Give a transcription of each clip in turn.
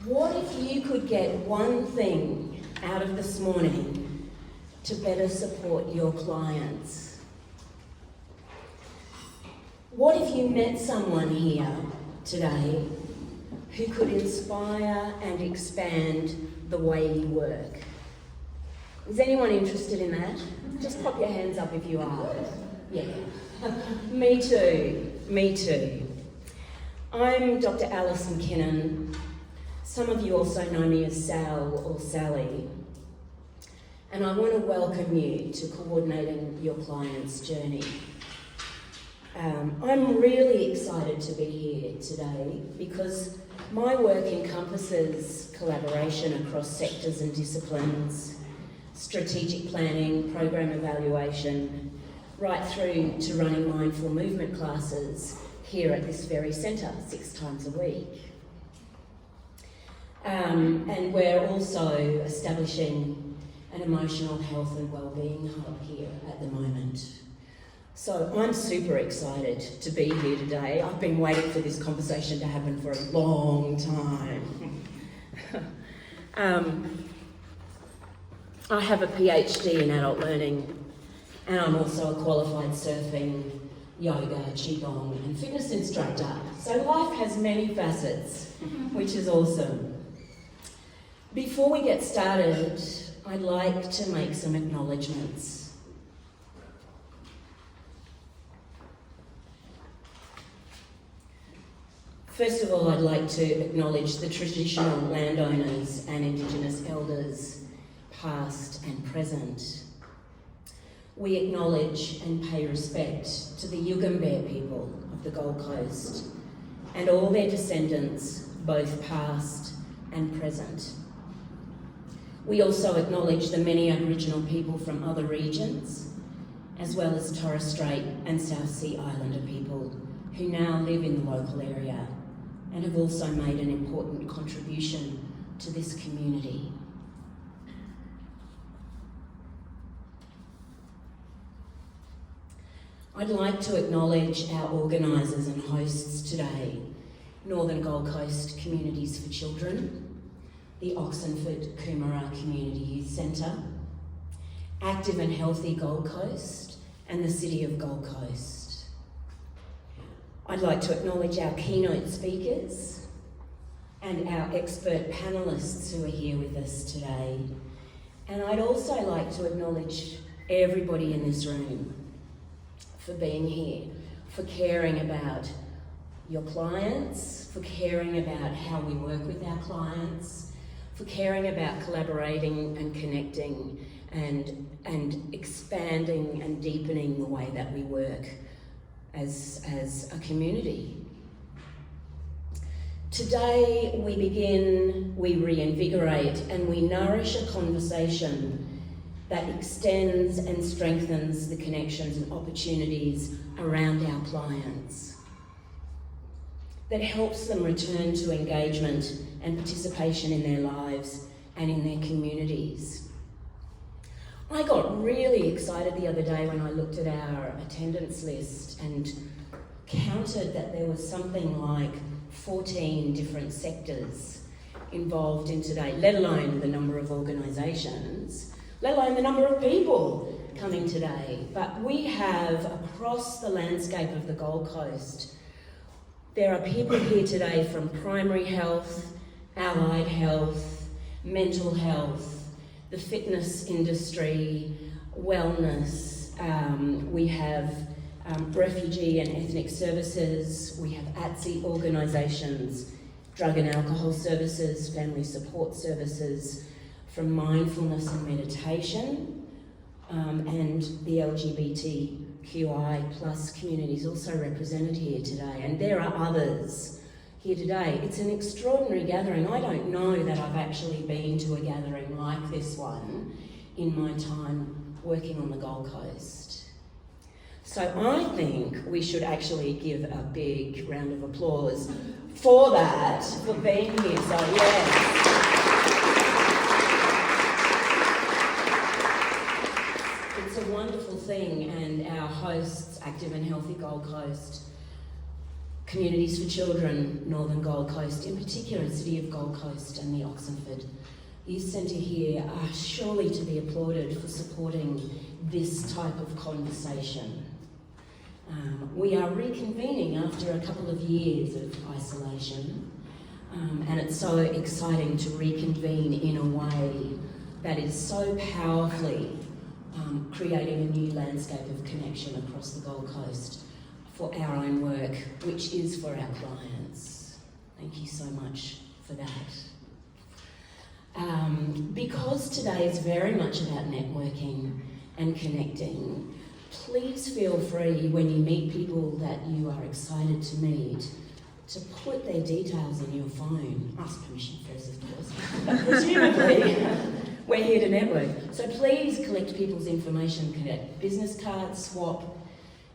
What if you could get one thing out of this morning to better support your clients? What if you met someone here today who could inspire and expand the way you work? Is anyone interested in that? Just pop your hands up if you are. Yeah. Me too. I'm Dr. Alice MacKinnon. Some of you also know me as Sal or Sally. And I want to welcome you to coordinating your client's journey. I'm really excited to be here today because my work encompasses collaboration across sectors and disciplines, strategic planning, program evaluation, right through to running mindful movement classes here at this very centre 6 times a week. And we're also establishing an emotional health and wellbeing hub here at the moment. So I'm super excited to be here today. I've been waiting for this conversation to happen for a long time. I have a PhD in adult learning, and I'm also a qualified surfing, yoga, qigong and fitness instructor. So life has many facets, which is awesome. Before we get started, I'd like to make some acknowledgements. First of all, I'd like to acknowledge the traditional landowners and Indigenous elders, past and present. We acknowledge and pay respect to the Yugambeh people of the Gold Coast and all their descendants, both past and present. We also acknowledge the many Aboriginal people from other regions, as well as Torres Strait and South Sea Islander people who now live in the local area and have also made an important contribution to this community. I'd like to acknowledge our organisers and hosts today, Northern Gold Coast Communities for Children, the Oxenford Coomera Community Youth Centre, Active and Healthy Gold Coast, and the City of Gold Coast. I'd like to acknowledge our keynote speakers and our expert panellists who are here with us today. And I'd also like to acknowledge everybody in this room for being here, for caring about your clients, for caring about how we work with our clients, for caring about collaborating and connecting and expanding and deepening the way that we work as a community. Today we begin, we reinvigorate, and we nourish a conversation that extends and strengthens the connections and opportunities around our clients, that helps them return to engagement and participation in their lives and in their communities. I got really excited the other day when I looked at our attendance list and counted that there was something like 14 different sectors involved in today, let alone the number of organisations, let alone the number of people coming today. But we have, across the landscape of the Gold Coast, there are people here today from primary health, allied health, mental health, the fitness industry, wellness. We have refugee and ethnic services. We have ATSI organisations, drug and alcohol services, family support services, from mindfulness and meditation, and the LGBTQI plus communities also represented here today. And there are others here today. It's an extraordinary gathering. I don't know that I've actually been to a gathering like this one in my time working on the Gold Coast. So I think we should actually give a big round of applause for that, for being here. So yes. It's a wonderful thing, and our hosts, Active and Healthy Gold Coast, Communities for Children, Northern Gold Coast, in particular the City of Gold Coast and the Oxenford Youth Centre here are surely to be applauded for supporting this type of conversation. We are reconvening after a couple of years of isolation, and it's so exciting to reconvene in a way that is so powerfully creating a new landscape of connection across the Gold Coast for our own work, which is for our clients. Thank you so much for that. Because today is very much about networking and connecting, please feel free when you meet people that you are excited to meet to put their details in your phone. Ask permission first, of course. Presumably, we're here to network. So please collect people's information, connect business cards, swap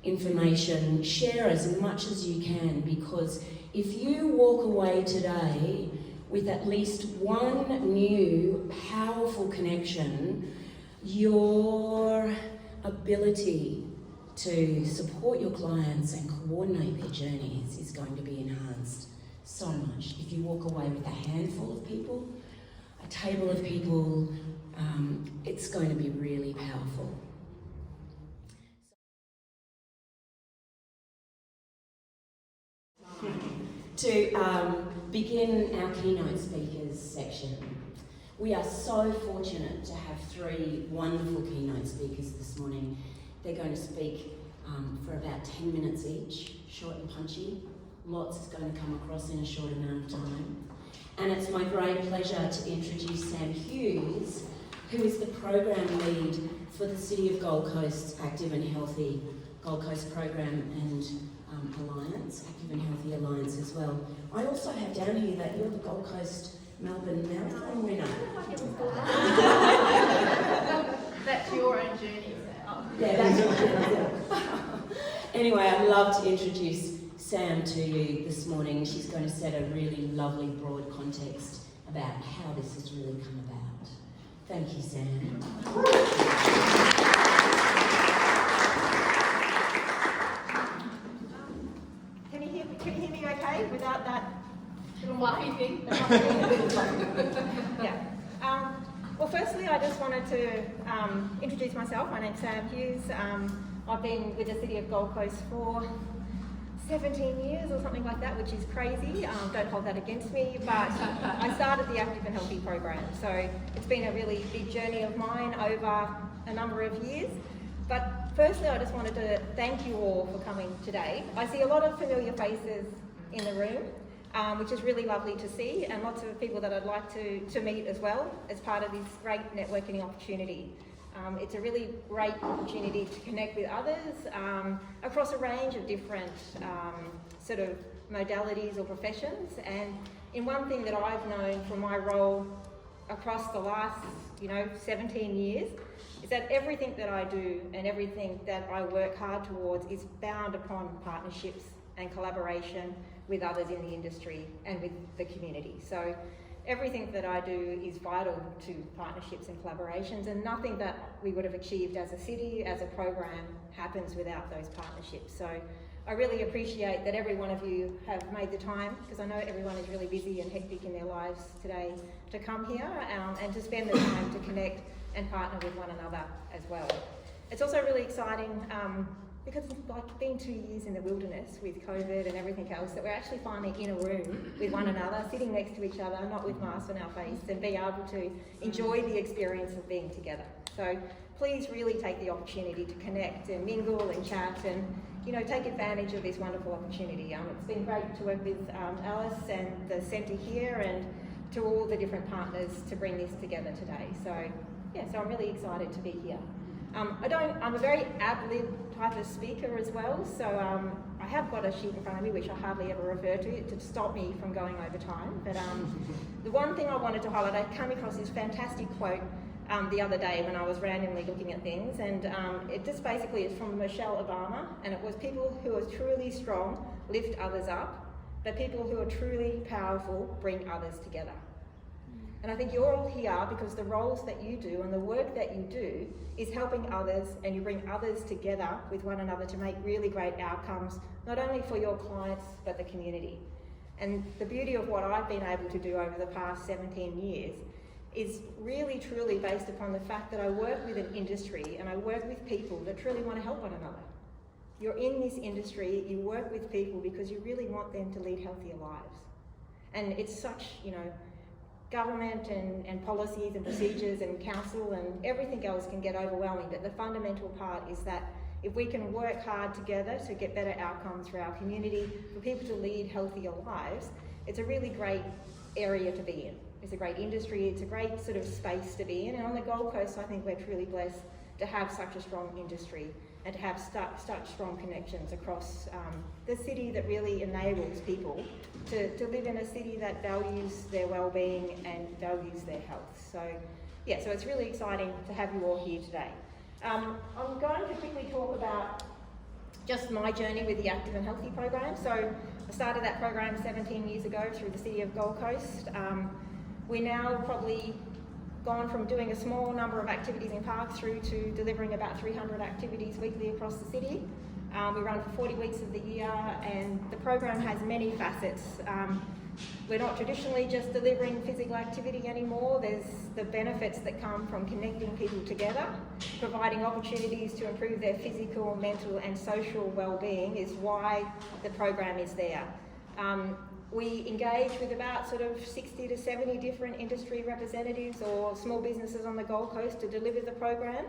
information, share as much as you can, because if you walk away today with at least one new powerful connection, your ability to support your clients and coordinate their journeys is going to be enhanced so much. If you walk away with a handful of people, a table of people, it's going to be really powerful. To begin our keynote speakers section, we are so fortunate to have three wonderful keynote speakers this morning. They're going to speak for about 10 minutes each, short and punchy. Lots is going to come across in a short amount of time. And it's my great pleasure to introduce Sam Hughes, who is the program lead for the City of Gold Coast's Active and Healthy Gold Coast Program and Alliance, Active and Healthy Alliance as well. I also have down here that you're the Gold Coast Melbourne Marathon winner. That's your own journey. Yeah, that's right. Anyway, I'd love to introduce Sam to you this morning. She's going to set a really lovely broad context about how this has really come about. Thank you, Sam. Can you hear me okay without that little muffy thing? Yeah. Well, firstly, I just wanted to introduce myself. My name's Sam Hughes. I've been with the City of Gold Coast for 17 years or something like that, which is crazy. Don't hold that against me, but I started the Active and Healthy program. So it's been a really big journey of mine over a number of years. But firstly, I just wanted to thank you all for coming today. I see a lot of familiar faces in the room, which is really lovely to see, and lots of people that I'd like to meet as well as part of this great networking opportunity. It's a really great opportunity to connect with others across a range of different sort of modalities or professions. And in one thing that I've known from my role across the last, 17 years, is that everything that I do and everything that I work hard towards is bound upon partnerships and collaboration with others in the industry and with the community. So everything that I do is vital to partnerships and collaborations, and nothing that we would have achieved as a city, as a program, happens without those partnerships. So I really appreciate that every one of you have made the time, because I know everyone is really busy and hectic in their lives today, to come here and to spend the time to connect and partner with one another as well. It's also really exciting because it's like been 2 years in the wilderness with COVID and everything else, that we're actually finally in a room with one another, sitting next to each other, not with masks on our face, and being able to enjoy the experience of being together. So please really take the opportunity to connect and mingle and chat and take advantage of this wonderful opportunity. It's been great to work with Alice and the centre here, and to all the different partners to bring this together today. So I'm really excited to be here. I'm a very ad-lib type of speaker as well, so I have got a sheet in front of me which I hardly ever refer to stop me from going over time. But the one thing I wanted to highlight, I came across this fantastic quote the other day when I was randomly looking at things, and it just basically is from Michelle Obama, and it was, people who are truly strong lift others up, but people who are truly powerful bring others together. And I think you're all here because the roles that you do and the work that you do is helping others, and you bring others together with one another to make really great outcomes, not only for your clients, but the community. And the beauty of what I've been able to do over the past 17 years is really truly based upon the fact that I work with an industry and I work with people that truly want to help one another. You're in this industry, you work with people because you really want them to lead healthier lives. And it's such, government and policies and procedures and council and everything else can get overwhelming, but the fundamental part is that if we can work hard together to get better outcomes for our community, for people to lead healthier lives, it's a really great area to be in. It's a great industry, it's a great sort of space to be in, and on the Gold Coast I think we're truly blessed to have such a strong industry and to have such strong connections across the city that really enables people to live in a city that values their well-being and values their health. So yeah, so it's really exciting to have you all here today. I'm going to quickly talk about just my journey with the Active and Healthy program. So I started that program 17 years ago through the City of Gold Coast. We're now probably gone from doing a small number of activities in parks through to delivering about 300 activities weekly across the city. We run for 40 weeks of the year, and the program has many facets. We're not traditionally just delivering physical activity anymore. There's the benefits that come from connecting people together, providing opportunities to improve their physical, mental and social well-being is why the program is there. We engage with about sort of 60 to 70 different industry representatives or small businesses on the Gold Coast to deliver the program.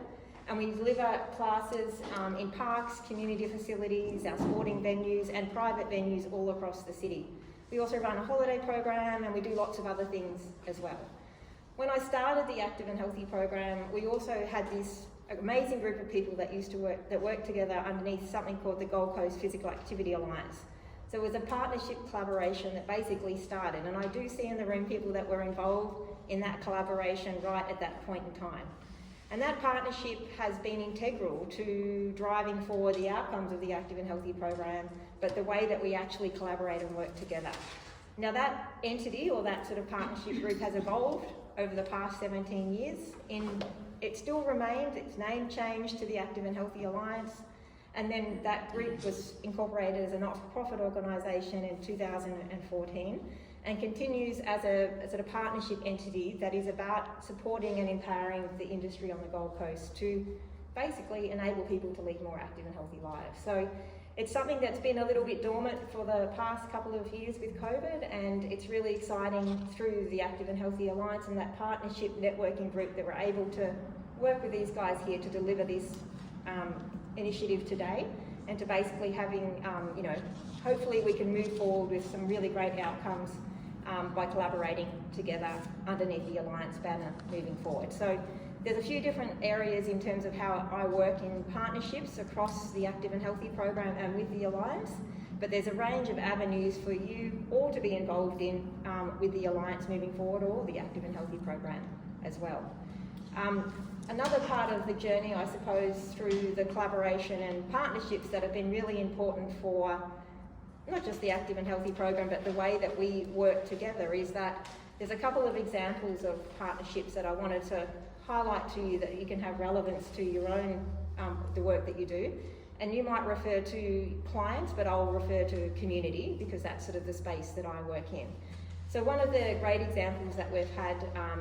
And we deliver classes in parks, community facilities, our sporting venues and private venues all across the city. We also run a holiday program and we do lots of other things as well. When I started the Active and Healthy program, we also had this amazing group of people that worked together underneath something called the Gold Coast Physical Activity Alliance. So it was a partnership collaboration that basically started, and I do see in the room people that were involved in that collaboration right at that point in time. And that partnership has been integral to driving forward the outcomes of the Active and Healthy program, but the way that we actually collaborate and work together. Now that entity or that sort of partnership group has evolved over the past 17 years. It still remains, its name changed to the Active and Healthy Alliance, and then that group was incorporated as a not-for-profit organisation in 2014 and continues as a sort of partnership entity that is about supporting and empowering the industry on the Gold Coast to basically enable people to lead more active and healthy lives. So it's something that's been a little bit dormant for the past couple of years with COVID, and it's really exciting through the Active and Healthy Alliance and that partnership networking group that we're able to work with these guys here to deliver this initiative today, and to basically having, hopefully we can move forward with some really great outcomes by collaborating together underneath the Alliance banner moving forward. So there's a few different areas in terms of how I work in partnerships across the Active and Healthy program and with the Alliance, but there's a range of avenues for you all to be involved in with the Alliance moving forward, or the Active and Healthy program as well. Another part of the journey, I suppose, through the collaboration and partnerships that have been really important for not just the Active and Healthy program, but the way that we work together, is that there's a couple of examples of partnerships that I wanted to highlight to you that you can have relevance to your own, the work that you do. And you might refer to clients, but I'll refer to community because that's sort of the space that I work in. So one of the great examples that we've had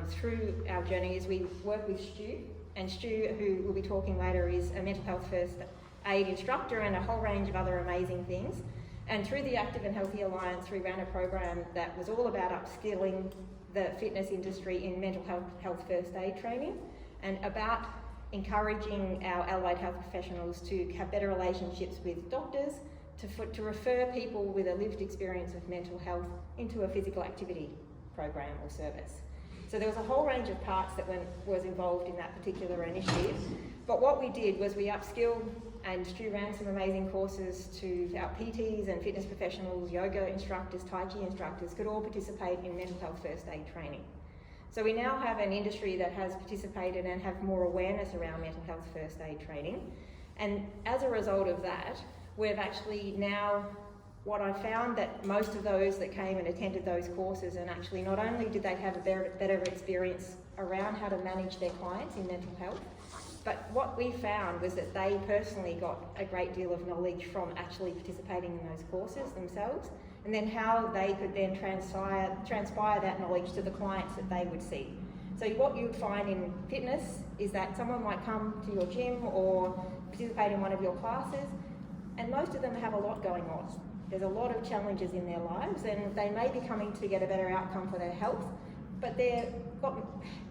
through our journey is we work with Stu, and Stu, who will be talking later, is a mental health first aid instructor and a whole range of other amazing things. And through the Active and Healthy Alliance, we ran a program that was all about upskilling the fitness industry in mental health first aid training, and about encouraging our allied health professionals to have better relationships with doctors, to refer people with a lived experience of mental health into a physical activity program or service. So there was a whole range of parts that was involved in that particular initiative. But what we did was we upskilled, and Stu ran some amazing courses to our PTs and fitness professionals, yoga instructors, Tai Chi instructors could all participate in mental health first aid training. So we now have an industry that has participated and have more awareness around mental health first aid training. And as a result of that, we've actually now, what I found that most of those that came and attended those courses, and actually not only did they have a better experience around how to manage their clients in mental health, But what we found was that they personally got a great deal of knowledge from actually participating in those courses themselves, and then how they could then transpire that knowledge to the clients that they would see. So what you would find in fitness is that someone might come to your gym or participate in one of your classes, and most of them have a lot going on. There's a lot of challenges in their lives, and they may be coming to get a better outcome for their health, but they've got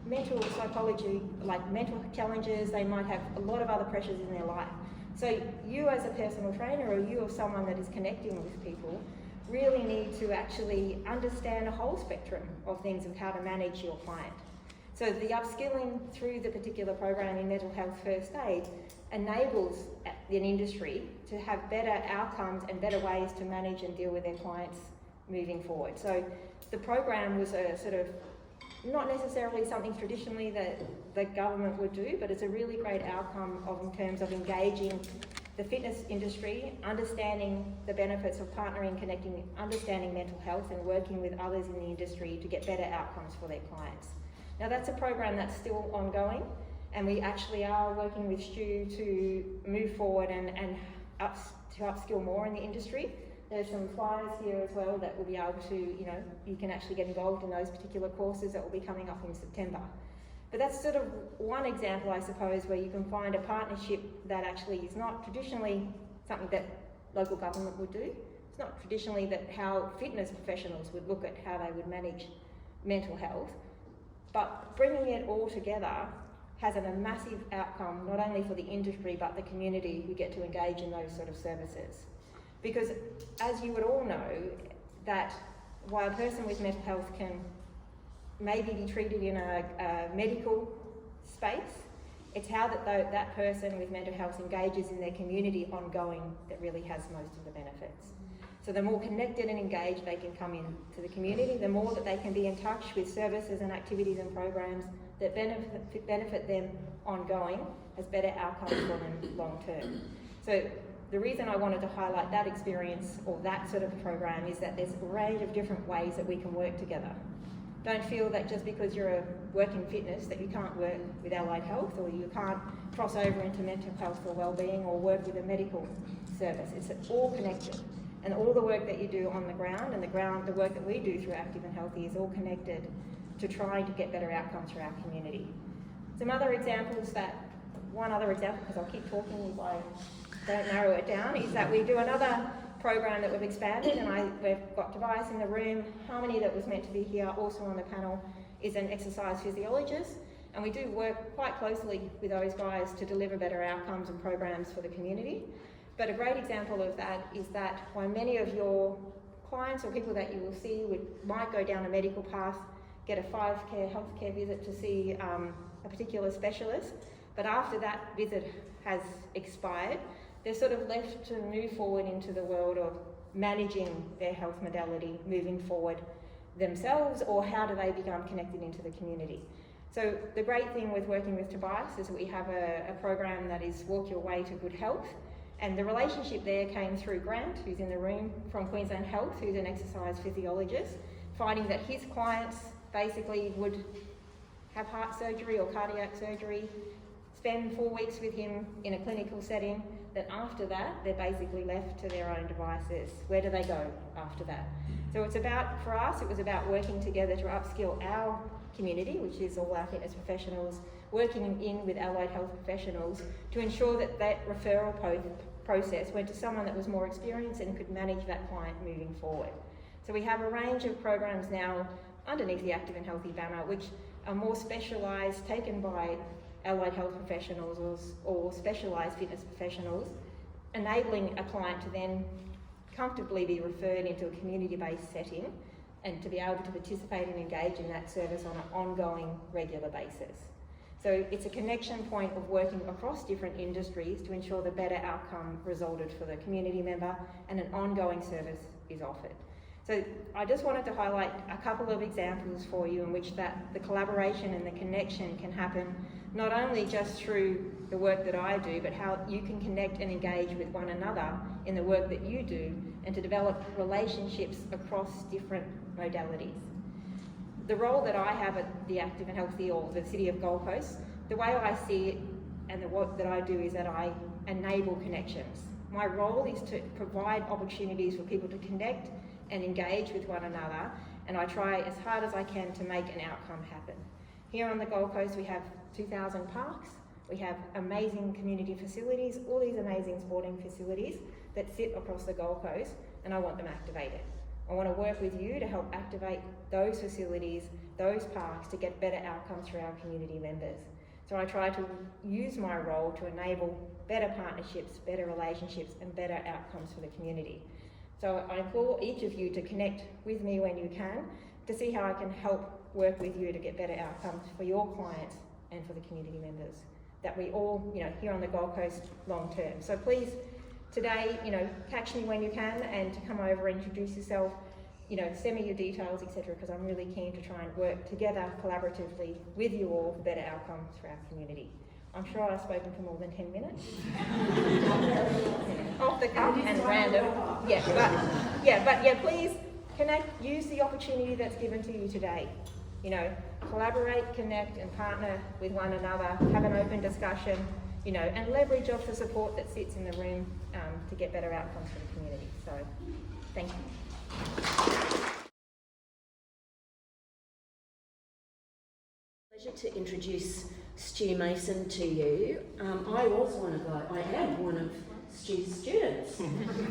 mental psychology, like mental challenges. They might have a lot of other pressures in their life. So you as a personal trainer, or you as someone that is connecting with people, really need to actually understand a whole spectrum of things of how to manage your client. So the upskilling through the particular program in mental health first aid enables an industry to have better outcomes and better ways to manage and deal with their clients moving forward. So the program was a sort of, not necessarily something traditionally that the government would do, but it's a really great outcome in terms of engaging the fitness industry, understanding the benefits of partnering, connecting, understanding mental health, and working with others in the industry to get better outcomes for their clients. Now that's a program that's still ongoing, and we actually are working with Stu to move forward and to upskill more in the industry. There's some flyers here as well that will be able to, you can actually get involved in those particular courses that will be coming up in September. But that's sort of one example, I suppose, where you can find a partnership that actually is not traditionally something that local government would do. It's not traditionally that how fitness professionals would look at how they would manage mental health. But bringing it all together has a massive outcome, not only for the industry, but the community who get to engage in those sort of services. Because as you would all know, that while a person with mental health can maybe be treated in a medical space, it's how that person with mental health engages in their community ongoing that really has most of the benefits. So the more connected and engaged they can come into the community, the more that they can be in touch with services and activities and programs that benefit them ongoing, has better outcomes for them long term. So the reason I wanted to highlight that experience or that sort of program is that there's a range of different ways that we can work together. Don't feel that just because you're working fitness that you can't work with allied health, or you can't cross over into mental health or wellbeing or work with a medical service. It's all connected. And all the work that you do on the ground and the work that we do through Active and Healthy is all connected to trying to get better outcomes for our community. Some other examples one other example, because I'll keep talking if I don't narrow it down, is that we do another program that we've expanded, and we've got Tobias in the room. Harmony, that was meant to be here also on the panel, is an exercise physiologist, and we do work quite closely with those guys to deliver better outcomes and programs for the community. But a great example of that is that while many of your clients or people that you will see might go down a medical path, get a 5-care healthcare visit to see a particular specialist, but after that visit has expired, they're sort of left to move forward into the world of managing their health modality, moving forward themselves, or how do they become connected into the community. So the great thing with working with Tobias is that we have a program that is Walk Your Way to Good Health, and the relationship there came through Grant, who's in the room, from Queensland Health, who's an exercise physiologist, finding that his clients basically would have heart surgery or cardiac surgery, spend 4 weeks with him in a clinical setting, then after that, they're basically left to their own devices. Where do they go after that? So for us, it was about working together to upskill our community, which is all our fitness professionals, working in with allied health professionals to ensure that referral process went to someone that was more experienced and could manage that client moving forward. So we have a range of programs now underneath the Active and Healthy banner, which are more specialised, taken by allied health professionals or specialised fitness professionals, enabling a client to then comfortably be referred into a community-based setting and to be able to participate and engage in that service on an ongoing, regular basis. So it's a connection point of working across different industries to ensure the better outcome resulted for the community member, and an ongoing service is offered. So I just wanted to highlight a couple of examples for you in which the collaboration and the connection can happen, not only just through the work that I do, but how you can connect and engage with one another in the work that you do, and to develop relationships across different modalities. The role that I have at the Active and Healthy, or the City of Gold Coast, the way I see it and the work that I do is that I enable connections. My role is to provide opportunities for people to connect and engage with one another, and I try as hard as I can to make an outcome happen. Here on the Gold Coast we have 2,000 parks, we have amazing community facilities, all these amazing sporting facilities that sit across the Gold Coast, and I want them activated. I want to work with you to help activate those facilities, those parks, to get better outcomes for our community members. So I try to use my role to enable better partnerships, better relationships, and better outcomes for the community. So I implore each of you to connect with me when you can, to see how I can help work with you to get better outcomes for your clients and for the community members, that we all, here on the Gold Coast long term. So please, today, catch me when you can, and to come over and introduce yourself, send me your details, etc., because I'm really keen to try and work together collaboratively with you all for better outcomes for our community. I'm sure I've spoken for more than 10 minutes. Off the cuff and random. But please connect, use the opportunity that's given to you today. Collaborate, connect, and partner with one another, have an open discussion, and leverage off the support that sits in the room to get better outcomes for the community. So, thank you. Pleasure to introduce Stu Mason to you. I am one of Stu's students.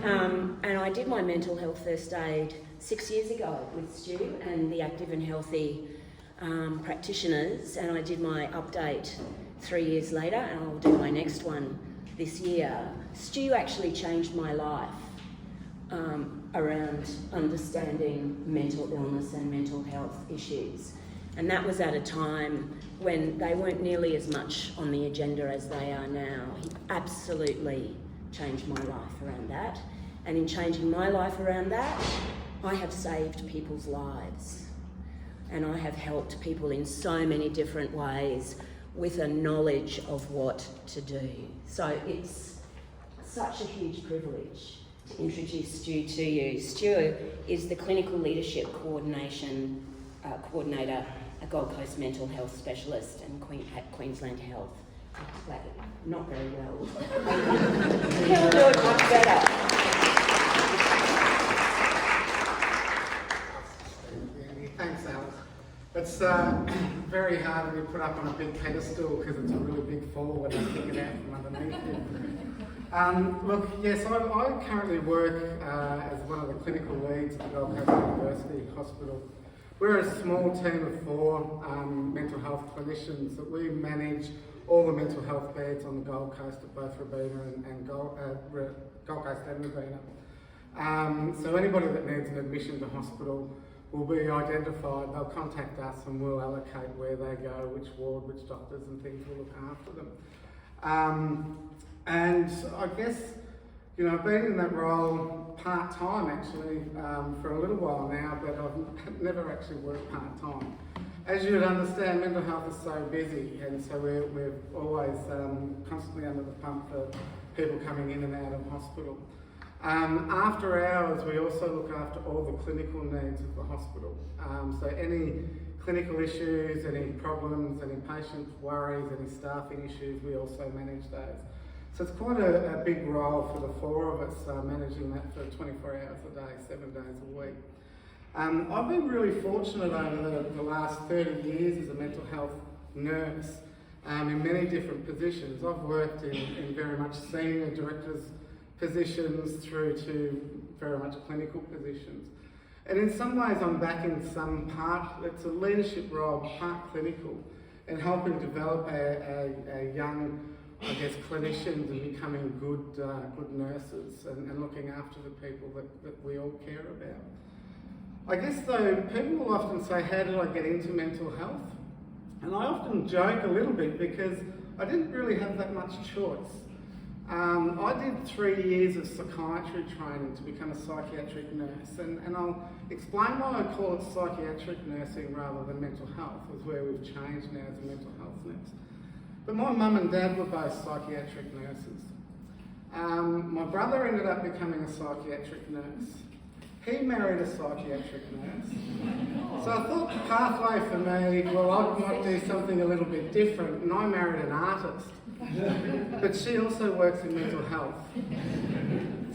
And I did my mental health first aid 6 years ago with Stu and the Active and Healthy practitioners, and I did my update 3 years later, and I'll do my next one this year. Stu actually changed my life around understanding mental illness and mental health issues. And that was at a time when they weren't nearly as much on the agenda as they are now. He absolutely changed my life around that. And in changing my life around that, I have saved people's lives. And I have helped people in so many different ways with a knowledge of what to do. So it's such a huge privilege to introduce Stu to you. Stu is the Clinical Leadership Coordinator, a Gold Coast mental health specialist at Queensland Health. Not very well. He'll do it much better. Thanks, Alex. It's very hard to be put up on a big pedestal because it's a really big fall when I kick it out from underneath you. Look, yes, I currently work as one of the clinical leads at the Gold Coast University Hospital. We're a small team of 4 mental health clinicians that we manage all the mental health beds on the Gold Coast at both Robina and Gold Coast and Robina. So anybody that needs an admission to hospital will be identified. They'll contact us and we'll allocate where they go, which ward, which doctors and things will look after them. And I guess, I've been in that role part-time actually for a little while now, but I've never actually worked part-time. As you would understand, mental health is so busy, and so we're always constantly under the pump for people coming in and out of hospital. After hours, we also look after all the clinical needs of the hospital. So any clinical issues, any problems, any patient worries, any staffing issues, we also manage those. So it's quite a big role for the 4 of us, managing that for 24 hours a day, 7 days a week. I've been really fortunate over the last 30 years as a mental health nurse in many different positions. I've worked in very much senior directors positions through to very much clinical positions. And in some ways I'm back in some part, it's a leadership role, part clinical, and helping develop a young, I guess, clinicians and becoming good nurses and looking after the people that we all care about. I guess though, people will often say, how did I get into mental health? And I often joke a little bit because I didn't really have that much choice. I did 3 years of psychiatry training to become a psychiatric nurse, and I'll explain why I call it psychiatric nursing rather than mental health, is where we've changed now as a mental health nurse. But my mum and dad were both psychiatric nurses. My brother ended up becoming a psychiatric nurse. He married a psychiatric nurse. So I thought the pathway for me, well, I might do something a little bit different, and I married an artist. But she also works in mental health.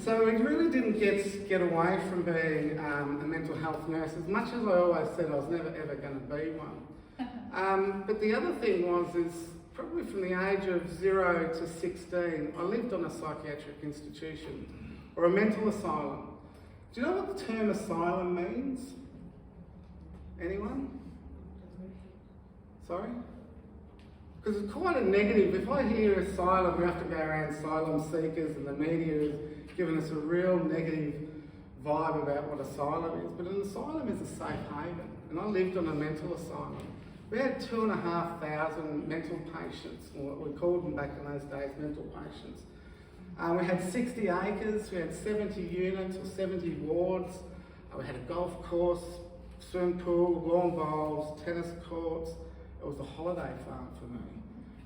So we really didn't get away from being a mental health nurse, as much as I always said I was never ever going to be one. But the other thing is probably from the age of 0 to 16, I lived on a psychiatric institution or a mental asylum. Do you know what the term asylum means? Anyone? Sorry? Because it's quite a negative. If I hear asylum, we have to go around asylum seekers, and the media is giving us a real negative vibe about what asylum is. But an asylum is a safe haven, and I lived on a mental asylum. We had 2,500 mental patients, or what we called them back in those days, mental patients. We had 60 acres, we had 70 units or 70 wards, we had a golf course, swimming pool, lawn bowls, tennis courts. It was a holiday farm for me.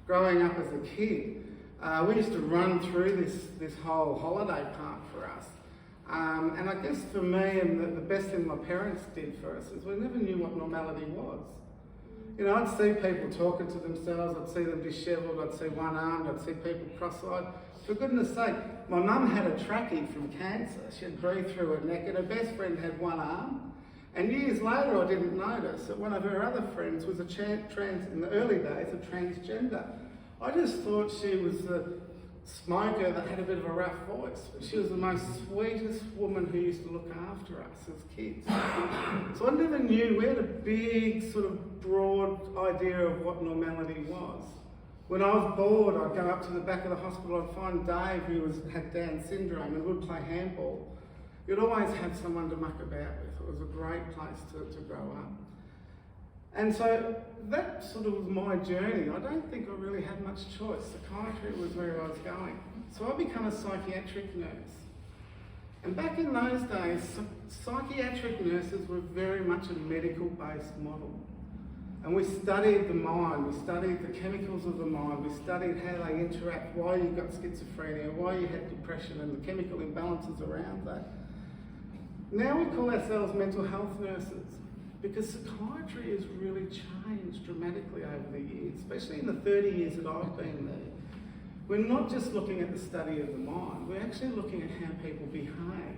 Growing up as a kid, we used to run through this whole holiday park for us. And I guess for me, and the best thing my parents did for us is we never knew what normality was. You know, I'd see people talking to themselves, I'd see them dishevelled, I'd see one-armed, I'd see people cross-eyed. For goodness sake, my mum had a trachea from cancer. She had breathed through her neck, and her best friend had one arm. And years later, I didn't notice that one of her other friends was in the early days, a transgender. I just thought she was a smoker that had a bit of a rough voice, but she was the most sweetest woman who used to look after us as kids. So I never knew. We had a big, sort of broad idea of what normality was. When I was bored, I'd go up to the back of the hospital, I'd find Dave, who had Down syndrome, and would play handball. You'd always have someone to muck about with. It was a great place to grow up. And so that sort of was my journey. I don't think I really had much choice. Psychiatry was where I was going. So I became a psychiatric nurse. And back in those days, psychiatric nurses were very much a medical-based model. And we studied the mind, we studied the chemicals of the mind, we studied how they interact, why you got schizophrenia, why you had depression, and the chemical imbalances around that. Now we call ourselves mental health nurses, because psychiatry has really changed dramatically over the years, especially in the 30 years that I've been there. We're not just looking at the study of the mind, we're actually looking at how people behave,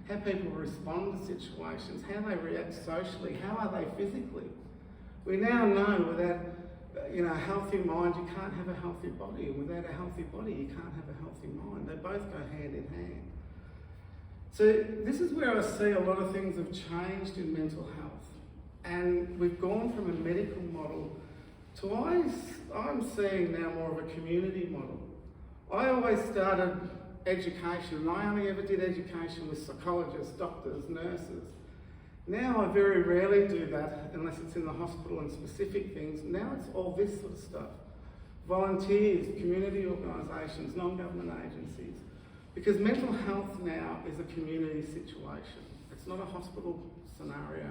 how people respond to situations, how they react socially, how are they physically. We now know without a healthy mind, you can't have a healthy body, and without a healthy body, you can't have a healthy mind. They both go hand in hand. So this is where I see a lot of things have changed in mental health. And we've gone from a medical model to I'm seeing now more of a community model. I always started education, and I only ever did education with psychologists, doctors, nurses. Now I very rarely do that unless it's in the hospital and specific things. Now it's all this sort of stuff. Volunteers, community organisations, non-government agencies. Because mental health now is a community situation. It's not a hospital scenario.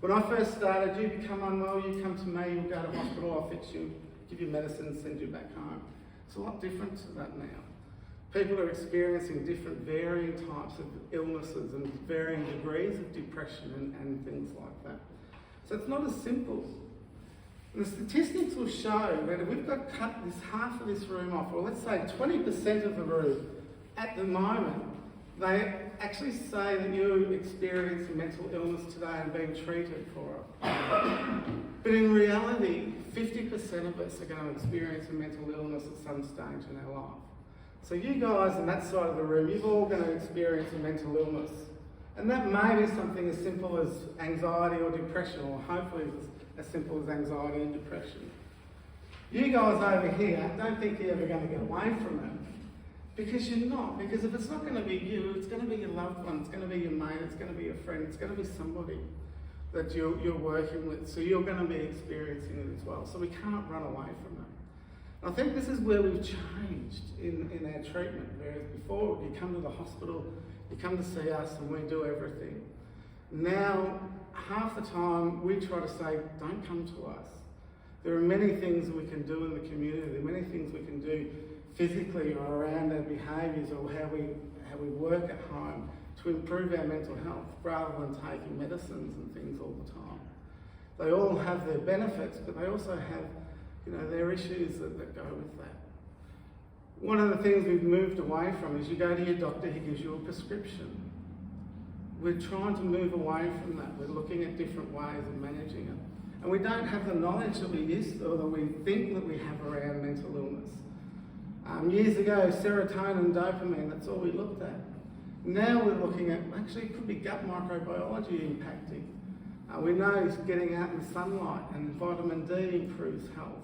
When I first started, you become unwell, you come to me, you'll go to hospital, I'll fix you, give you medicine, send you back home. It's a lot different to that now. People are experiencing different varying types of illnesses and varying degrees of depression and things like that. So it's not as simple. And the statistics will show that if we've got to cut this half of this room off, or let's say 20% of the room, at the moment, they actually say that you're experiencing mental illness today and being treated for it. But in reality, 50% of us are going to experience a mental illness at some stage in our life. So you guys on that side of the room, you're all going to experience a mental illness. And that may be something as simple as anxiety or depression, or hopefully as simple as anxiety and depression. You guys over here don't think you're ever going to get away from it. Because you're not. Because if it's not going to be you, it's going to be your loved one, it's going to be your mate, it's going to be your friend, it's going to be somebody that you're working with. So you're going to be experiencing it as well. So we can't run away from it. I think this is where we've changed in our treatment, whereas before you come to the hospital, you come to see us and we do everything. Now, half the time we try to say, don't come to us. There are many things we can do in the community, there are many things we can do physically or around our behaviours or how we work at home to improve our mental health rather than taking medicines and things all the time. They all have their benefits, but they also have, their issues that go with that. One of the things we've moved away from is you go to your doctor, he gives you a prescription. We're trying to move away from that. We're looking at different ways of managing it. And we don't have the knowledge that we used to, or that we think that we have around mental illness. Years ago, serotonin, dopamine, that's all we looked at. Now we're looking at, actually it could be gut microbiology impacting. We know getting out in the sunlight and vitamin D improves health.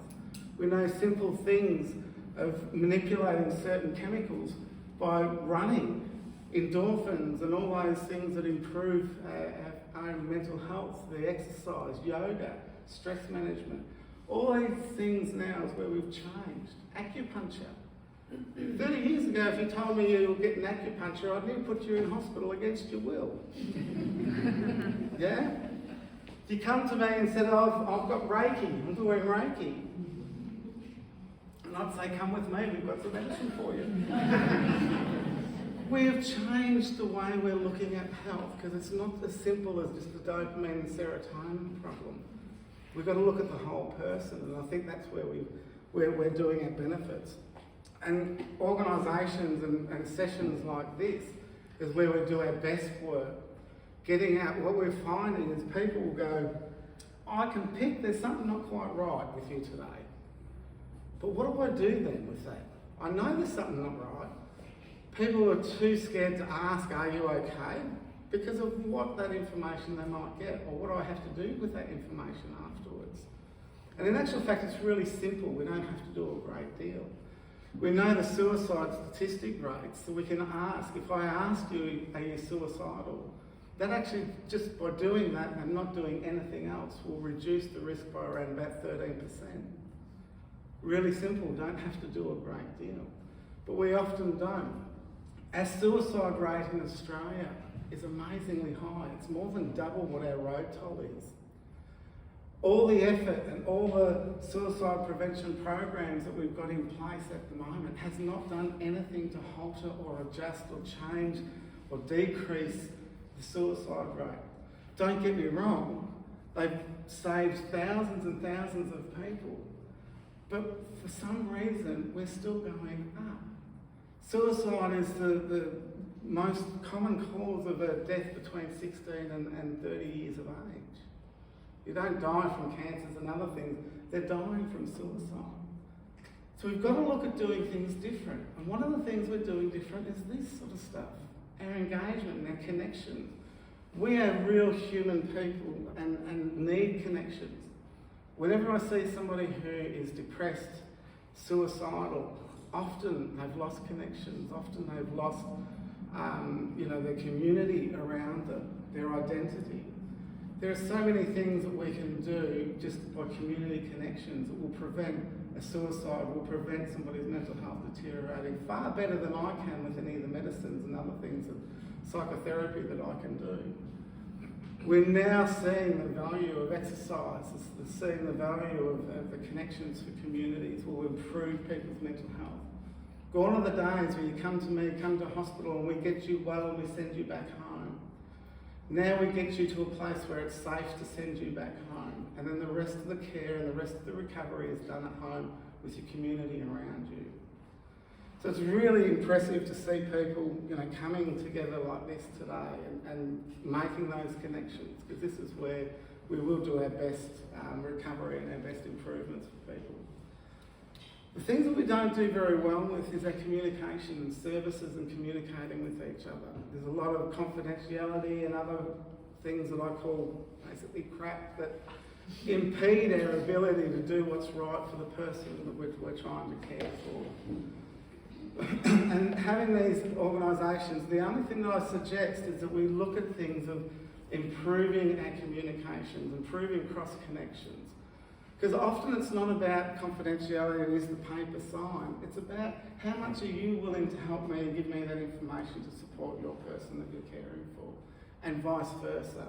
We know simple things of manipulating certain chemicals by running, endorphins and all those things that improve our own mental health, the exercise, yoga, stress management. All these things now is where we've changed. Acupuncture. 30 years ago, if you told me you were getting acupuncture, I'd never put you in hospital against your will. Yeah? You come to me and said, I've got Reiki, I'm doing Reiki. And I'd say, come with me, we've got some medicine for you. We have changed the way we're looking at health because it's not as simple as just the dopamine and serotonin problem. We've got to look at the whole person, and I think that's where we're doing our benefits. And organisations and sessions like this is where we do our best work. Getting out, what we're finding is people will go, I can pick, there's something not quite right with you today. But what do I do then with that? I know there's something not right. People are too scared to ask, are you okay? Because of what that information they might get, or what do I have to do with that information afterwards. And in actual fact, it's really simple. We don't have to do a great deal. We know the suicide statistic rates, so we can ask, if I ask you, are you suicidal? That actually, just by doing that and not doing anything else, will reduce the risk by around about 13%. Really simple, don't have to do a great deal. But we often don't. Our suicide rate in Australia is amazingly high. It's more than double what our road toll is. All the effort and all the suicide prevention programs that we've got in place at the moment has not done anything to alter or adjust or change or decrease the suicide rate. Don't get me wrong, they've saved thousands and thousands of people, but for some reason we're still going up. Suicide is the most common cause of a death between 16 and 30 years of age. You don't die from cancers and other things, they're dying from suicide. So we've got to look at doing things different. And one of the things we're doing different is this sort of stuff. Our engagement and our connections. We are real human people and need connections. Whenever I see somebody who is depressed, suicidal, often they've lost connections, often they've lost their community around them, their identity. There are so many things that we can do just by community connections that will prevent a suicide, will prevent somebody's mental health deteriorating far better than I can with any of the medicines and other things of psychotherapy that I can do. We're now seeing the value of exercise, seeing the value of the connections for communities will improve people's mental health. Gone are the days where you come to me, come to hospital and we get you well and we send you back home. Now we get you to a place where it's safe to send you back home, and then the rest of the care and the rest of the recovery is done at home with your community around you. So it's really impressive to see people, coming together like this today and making those connections, because this is where we will do our best recovery and our best improvements for people. The things that we don't do very well with is our communication and services and communicating with each other. There's a lot of confidentiality and other things that I call basically crap that impede our ability to do what's right for the person that we're trying to care for. And having these organisations, the only thing that I suggest is that we look at things of improving our communications, improving cross connections. Because often it's not about confidentiality and is the paper signed. It's about how much are you willing to help me and give me that information to support your person that you're caring for, and vice versa.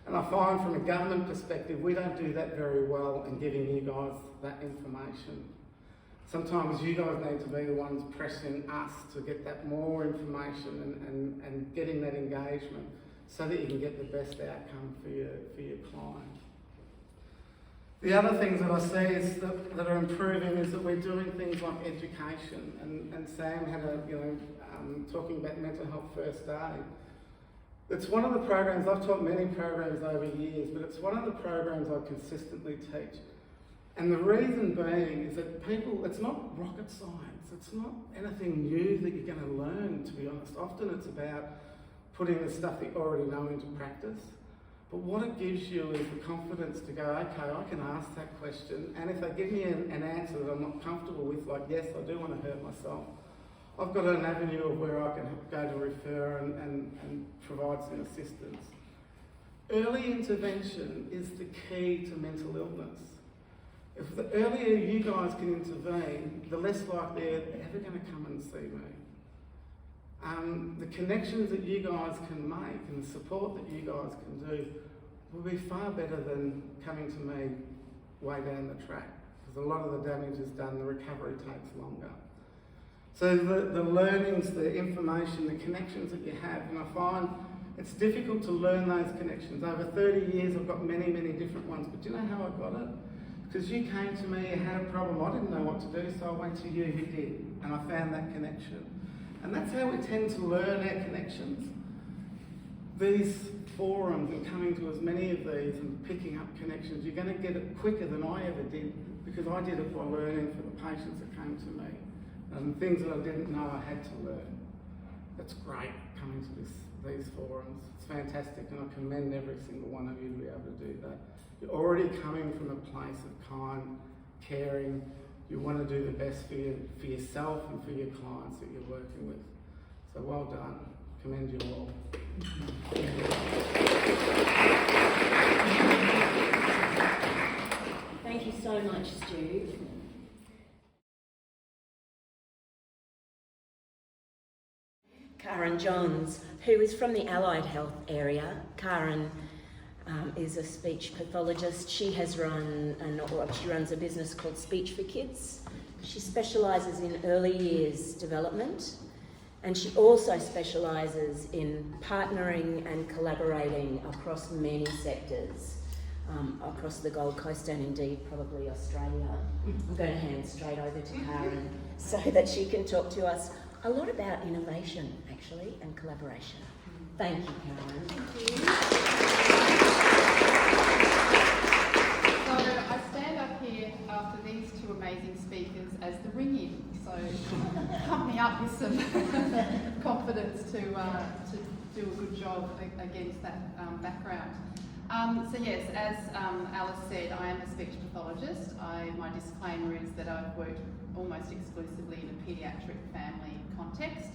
And I find from a government perspective, we don't do that very well in giving you guys that information. sometimes you guys need to be the ones pressing us to get that more information and getting that engagement so that you can get the best outcome for your client. The other things that I see is that are improving is that we're doing things like education, and Sam had talking about mental health first aid. It's one of the programs, I've taught many programs over years, but it's one of the programs I consistently teach. And the reason being is that people, it's not rocket science, it's not anything new that you're going to learn, to be honest. Often it's about putting the stuff that you already know into practice. But what it gives you is the confidence to go, okay, I can ask that question, and if they give me an answer that I'm not comfortable with, like, yes, I do want to hurt myself, I've got an avenue of where I can go to refer and provide some assistance. Early intervention is the key to mental illness. If the earlier you guys can intervene, the less likely they're ever going to come and see me. The connections that you guys can make and the support that you guys can do will be far better than coming to me way down the track, because a lot of the damage is done, the recovery takes longer. So the learnings, the information, the connections that you have, and I find it's difficult to learn those connections. Over 30 years I've got many, many different ones, but do you know how I got it? Because you came to me, you had a problem, I didn't know what to do, so I went to you who did, and I found that connection. And that's how we tend to learn our connections. These forums and coming to as many of these and picking up connections, you're going to get it quicker than I ever did, because I did it by learning for the patients that came to me. And things that I didn't know I had to learn. It's great coming to these forums. It's fantastic, and I commend every single one of you to be able to do that. You're already coming from a place of kind, caring. You want to do the best for yourself and for your clients that you're working with. So well done. Commend you all. Thank you so much, Stu. Karen Johns, who is from the allied health area. Karen is a speech pathologist. She has she runs a business called Speech for Kids. She specialises in early years development, and she also specialises in partnering and collaborating across many sectors, across the Gold Coast and indeed probably Australia. I'm going to hand straight over to Karen so that she can talk to us a lot about innovation, actually, and collaboration. Thank you, Karen. Thank you. So I stand up here after these two amazing speakers as the ring-in, so pump me up with some confidence to do a good job against that background. So yes, as Alice said, I am a speech pathologist. My disclaimer is that I've worked almost exclusively in a paediatric family context.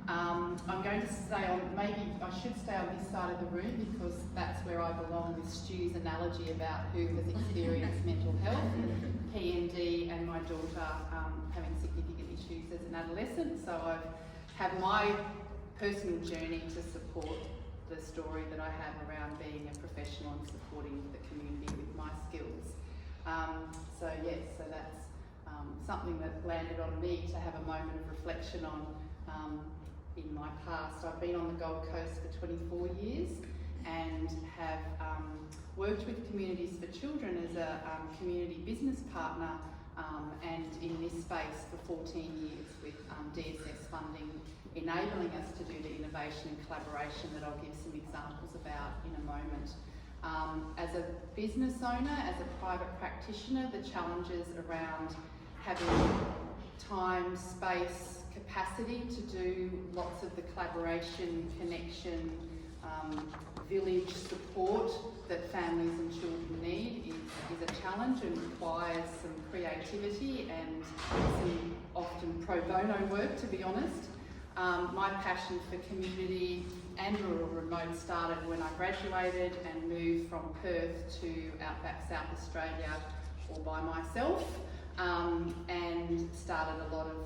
I'm going to stay on, maybe I should stay on this side of the room because that's where I belong with Stu's analogy about who has experienced mental health, PMD, and my daughter having significant issues as an adolescent. So I have my personal journey to support the story that I have around being a professional and supporting the community with my skills. So that's something that landed on me to have a moment of reflection on in my past. I've been on the Gold Coast for 24 years and have worked with Communities for Children as a community business partner and in this space for 14 years with DSS funding enabling us to do the innovation and collaboration that I'll give some examples about in a moment. As a business owner, as a private practitioner, the challenges around having time, space, capacity to do lots of the collaboration, connection, village support that families and children need is a challenge and requires some creativity and some often pro bono work, to be honest. My passion for community and rural remote started when I graduated and moved from Perth to outback South Australia all by myself. And started a lot of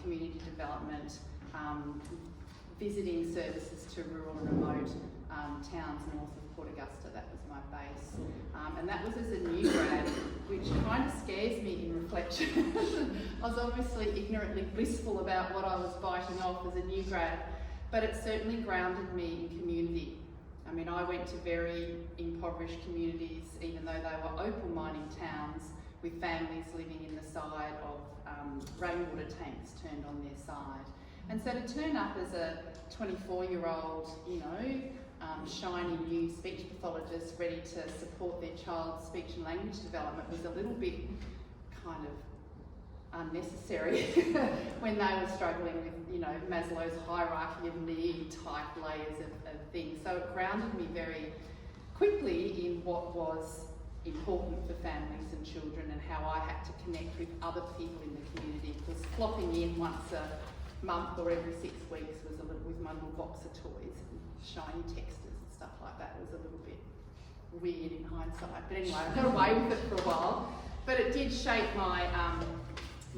community development, visiting services to rural and remote towns north of Port Augusta. That was my base. And that was as a new grad which kind of scares me in reflection. I was obviously ignorantly blissful about what I was biting off as a new grad, but it certainly grounded me in community. I mean, I went to very impoverished communities, even though they were opal mining towns, with families living in the side of rainwater tanks turned on their side. And so to turn up as a 24-year-old, you know, shiny new speech pathologist ready to support their child's speech and language development was a little bit kind of unnecessary when they were struggling with, you know, Maslow's hierarchy of need type layers of things. So it grounded me very quickly in what was important for families and children and how I had to connect with other people in the community, because flopping in once a month or every 6 weeks was a little, with my little box of toys and shiny texters and stuff like that, was a little bit weird in hindsight. But anyway, I got away with it for a while. But it did shape my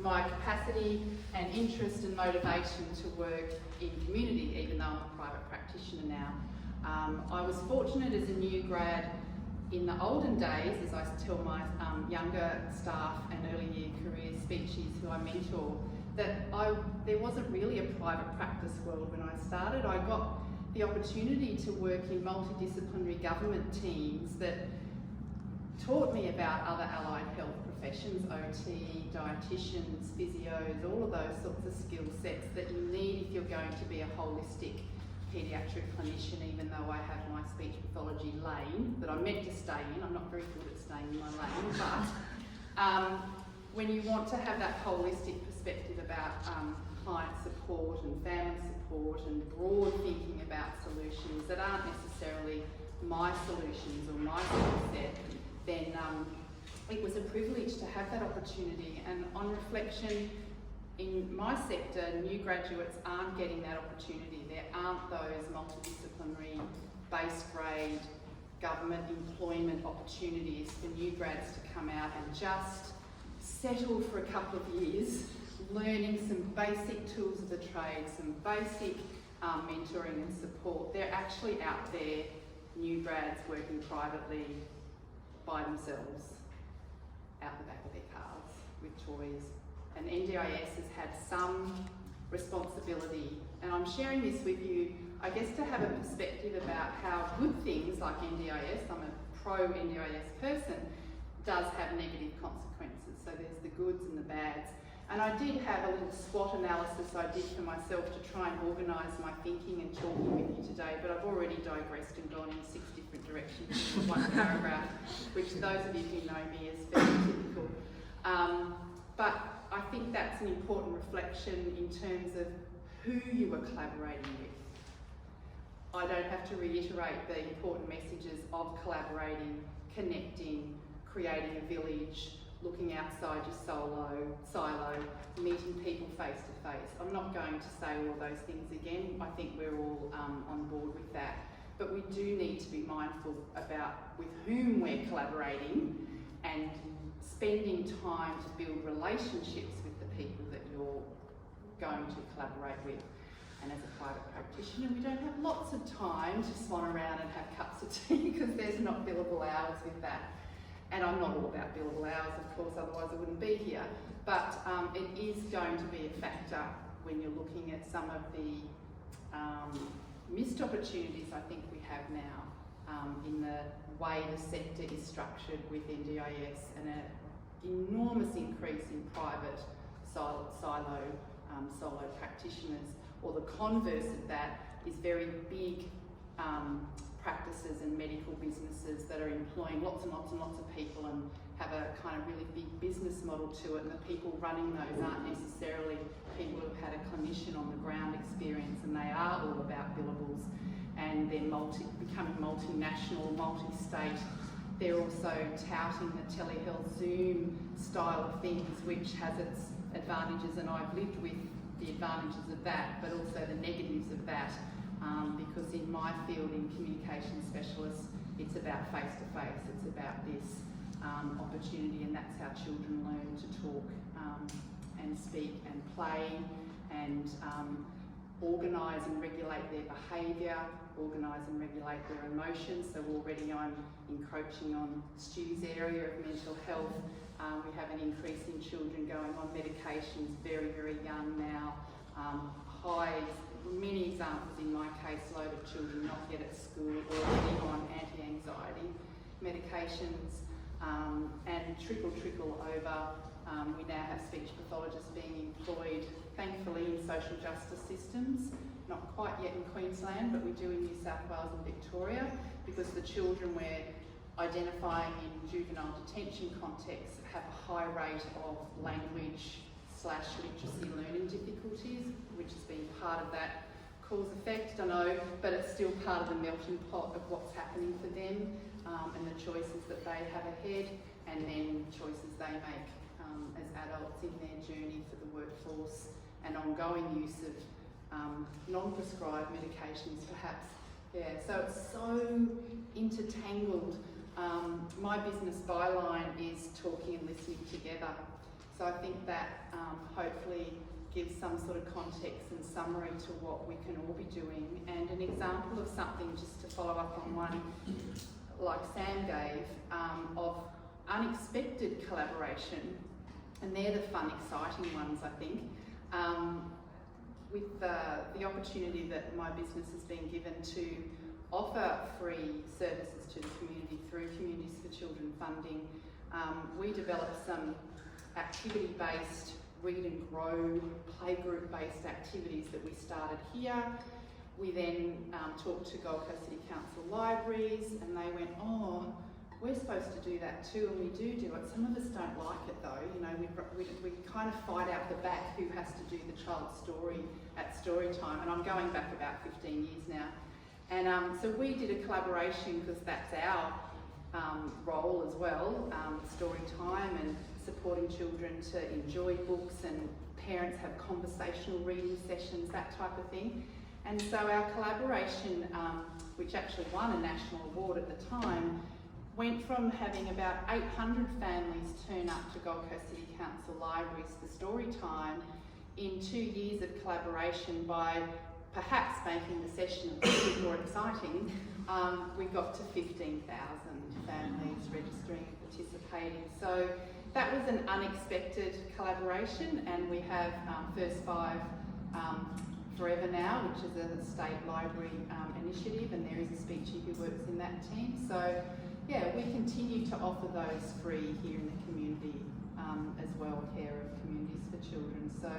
my capacity and interest and motivation to work in community, even though I'm a private practitioner now. I was fortunate as a new grad in the olden days, as I tell my younger staff and early year career speechies who I mentor, that there wasn't really a private practice world when I started. I got the opportunity to work in multidisciplinary government teams that taught me about other allied health professions, OT, dietitians, physios, all of those sorts of skill sets that you need if you're going to be a holistic paediatric clinician, even though I have my speech pathology lane that I'm meant to stay in. I'm not very good at staying in my lane, but when you want to have that holistic perspective about client support and family support and broad thinking about solutions that aren't necessarily my solutions or my skill set, then it was a privilege to have that opportunity. And on reflection, in my sector, new graduates aren't getting that opportunity. There aren't those multidisciplinary, base grade, government employment opportunities for new grads to come out and just settle for a couple of years, learning some basic tools of the trade, some basic mentoring and support. They're actually out there, new grads working privately by themselves, out the back of their cars with toys. And NDIS has had some responsibility, and I'm sharing this with you, I guess, to have a perspective about how good things like NDIS, I'm a pro NDIS person, does have negative consequences. So there's the goods and the bads. And I did have a little SWOT analysis I did for myself to try and organise my thinking and talking with you today, but I've already digressed and gone in 6 different directions in one paragraph, which those of you who know me is very typical. But I think that's an important reflection in terms of who you are collaborating with. I don't have to reiterate the important messages of collaborating, connecting, creating a village, looking outside your silo, meeting people face to face. I'm not going to say all those things again. I think we're all on board with that. But we do need to be mindful about with whom we're collaborating and spending time to build relationships with the people that you're going to collaborate with. And as a private practitioner, we don't have lots of time to swan around and have cups of tea because there's not billable hours with that. And I'm not all about billable hours, of course, otherwise I wouldn't be here. But it is going to be a factor when you're looking at some of the missed opportunities I think we have now in the way the sector is structured with NDIS and an enormous increase in private solo practitioners, or the converse of that is very big practices and medical businesses that are employing lots and lots and lots of people and have a kind of really big business model to it, and the people running those aren't necessarily people who've had a clinician on the ground experience, and they are all about billables, and they're becoming multinational, multi-state. They're also touting the telehealth Zoom style of things, which has its advantages, and I've lived with the advantages of that, but also the negatives of that. Because in my field, in communication specialists, it's about face-to-face, it's about this opportunity, and that's how children learn to talk and speak and play and organise and regulate their behaviour organise and regulate their emotions. So already I'm encroaching on Stu's area of mental health. We have an increase in children going on medications very, very young now. Many examples in my caseload of children not yet at school already on anti-anxiety medications, and trickle over. We now have speech pathologists being employed, thankfully, in social justice systems. Not quite yet in Queensland, but we do in New South Wales and Victoria, because the children we're identifying in juvenile detention contexts have a high rate of language/literacy learning difficulties, which has been part of that cause-effect, I know, but it's still part of the melting pot of what's happening for them, and the choices that they have ahead, and then choices they make as adults in their journey for the workforce, and ongoing use of non-prescribed medications perhaps. Yeah, so it's so intertangled. My business byline is talking and listening together. So I think that hopefully gives some sort of context and summary to what we can all be doing. And an example of something, just to follow up on one like Sam gave, of unexpected collaboration, and they're the fun, exciting ones, I think. With the opportunity that my business has been given to offer free services to the community through Communities for Children funding, we developed some activity-based, read and grow, playgroup-based activities that we started here. We then talked to Gold Coast City Council libraries, and they went, oh, we're supposed to do that too, and we do it. Some of us don't like it though. You know, we kind of fight out the back who has to do the child's story at story time, and I'm going back about 15 years now. And so we did a collaboration, because that's our role as well, story time and supporting children to enjoy books, and parents have conversational reading sessions, that type of thing. And so our collaboration, which actually won a national award at the time, went from having about 800 families turn up to Gold Coast City Council libraries for story time in 2 years of collaboration. By perhaps making the session a bit more exciting, we got to 15,000 families registering and participating. So that was an unexpected collaboration, and we have First Five Forever now, which is a state library initiative, and there is a speechy who works in that team. So yeah, we continue to offer those free here in the community as well, care of Communities for Children. So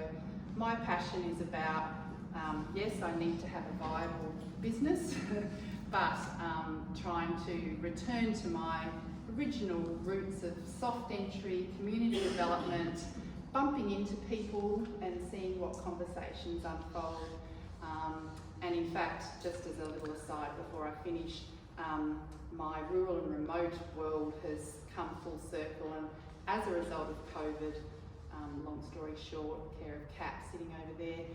my passion is about, yes, I need to have a viable business, but trying to return to my original roots of soft entry, community development, bumping into people and seeing what conversations unfold. And in fact, just as a little aside before I finish, my rural and remote world has come full circle, and as a result of COVID, long story short, care of Cap sitting over there,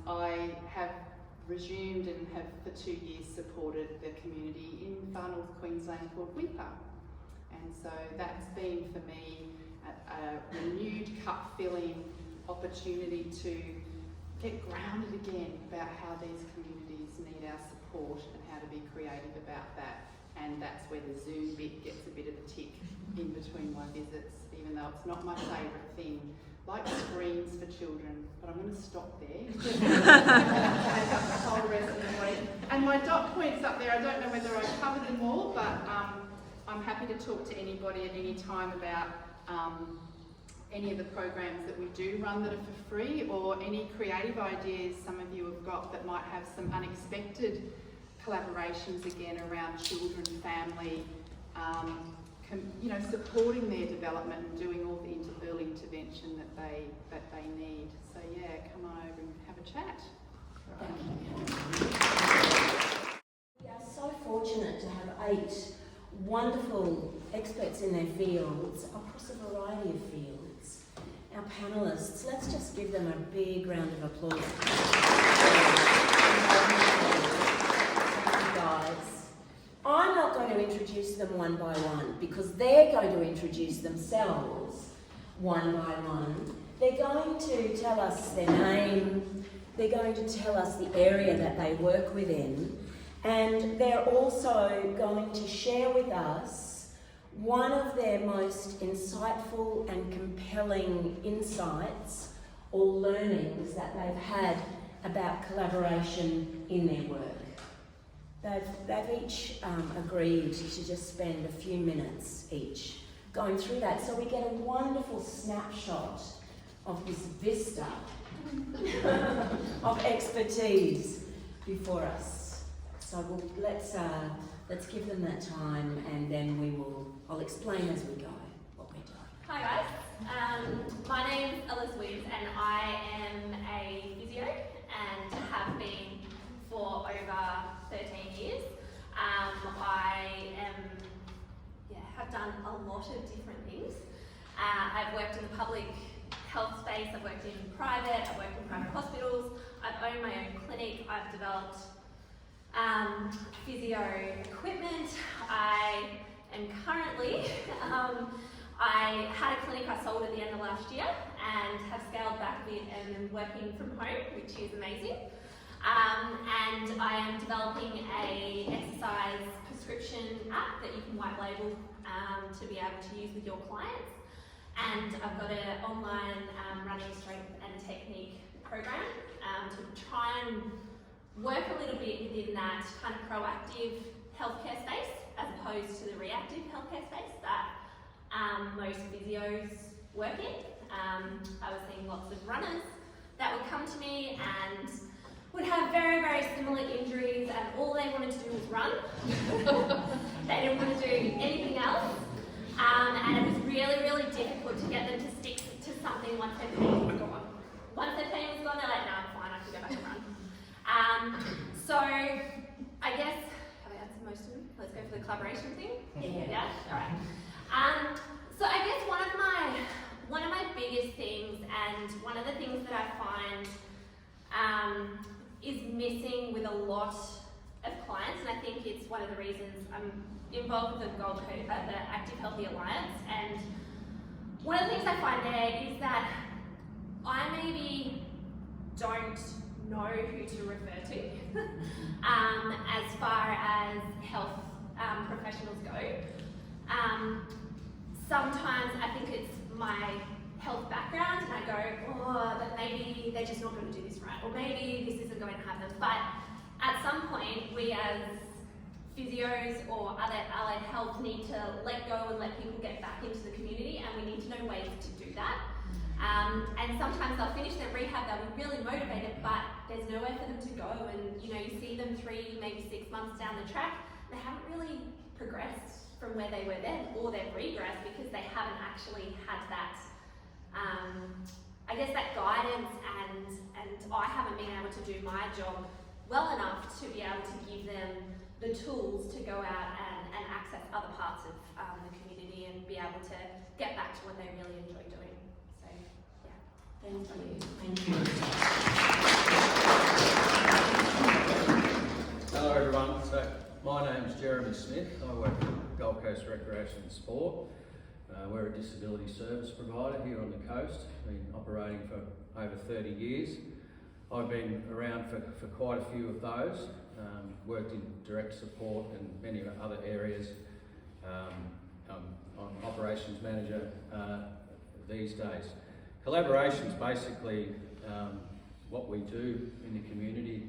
I have resumed and have for 2 years supported the community in far north Queensland called Whipper. And so that's been for me a renewed cup-filling opportunity to get grounded again about how these communities need our support and how to be creative about that. And that's where the Zoom bit gets a bit of a tick in between my visits, even though it's not my favourite thing. Like screens for children, but I'm going to stop there. Take up the whole rest of the morning. And my dot points up there, I don't know whether I covered them all, but I'm happy to talk to anybody at any time about any of the programs that we do run that are for free, or any creative ideas some of you have got that might have some unexpected collaborations again around children, family, you know, supporting their development and doing all the early intervention that they need. So yeah, come on over and have a chat. Thank you. We are so fortunate to have 8 wonderful experts in their fields across a variety of fields. Our panellists, let's just give them a big round of applause. Thank you, guys. I'm not going to introduce them one by one, because they're going to introduce themselves one by one. They're going to tell us their name, they're going to tell us the area that they work within, And they're also going to share with us one of their most insightful and compelling insights or learnings that they've had about collaboration in their work. They've each agreed to just spend a few minutes each going through that, so we get a wonderful snapshot of this vista of expertise before us. So let's give them that time, and then I'll explain as we go what we're doing. Hi guys, my name's Elizabeth and I am a physio and have been for over 13 years. Have done a lot of different things. I've worked in the public health space, I've worked in private, I've worked in private hospitals, I've owned my own clinic, I've developed physio equipment. I am currently, I had a clinic I sold at the end of last year and have scaled back a bit and am working from home, which is amazing. And I am developing a exercise prescription app that you can white label to be able to use with your clients. And I've got an online running strength and technique program to try and work a little bit within that kind of proactive healthcare space as opposed to the reactive healthcare space that most physios work in. I was seeing lots of runners that would come to me and would have very, very similar injuries, and all they wanted to do was run. They didn't want to do anything else. And it was really, really difficult to get them to stick to something once their pain was gone. Once their pain was gone, they're like, no, I'm fine, I can go back and run. So I guess, have I answered most of them? Let's go for the collaboration thing. Yeah? All right. So I guess one of my biggest things, and one of the things that I find is missing with a lot of clients, and I think it's one of the reasons I'm involved with the Gold Coast, the Active Healthy Alliance, and one of the things I find there is that I maybe don't know who to refer to as far as health professionals go. Sometimes I think it's my health background and I go, oh, but maybe they're just not going to do this right, or maybe this isn't going to happen. But at some point, we as physios or other allied health need to let go and let people get back into the community, and we need to know ways to do that. And sometimes they'll finish their rehab, they'll be really motivated, but there's nowhere for them to go, and you see them 3, maybe 6 months down the track, they haven't really progressed from where they were then, or they've regressed because they haven't actually had that I guess that guidance, and I haven't been able to do my job well enough to be able to give them the tools to go out and access other parts of the community and be able to get back to what they really enjoy doing. So, yeah. Thank you. Thank you. Hello everyone. So my name's Jeremy Smith. I work for Gold Coast Recreation and Sport. We're a disability service provider here on the coast. Been operating for over 30 years. I've been around for quite a few of those. Worked in direct support and many other areas. I'm operations manager these days. Collaboration is basically what we do in the community.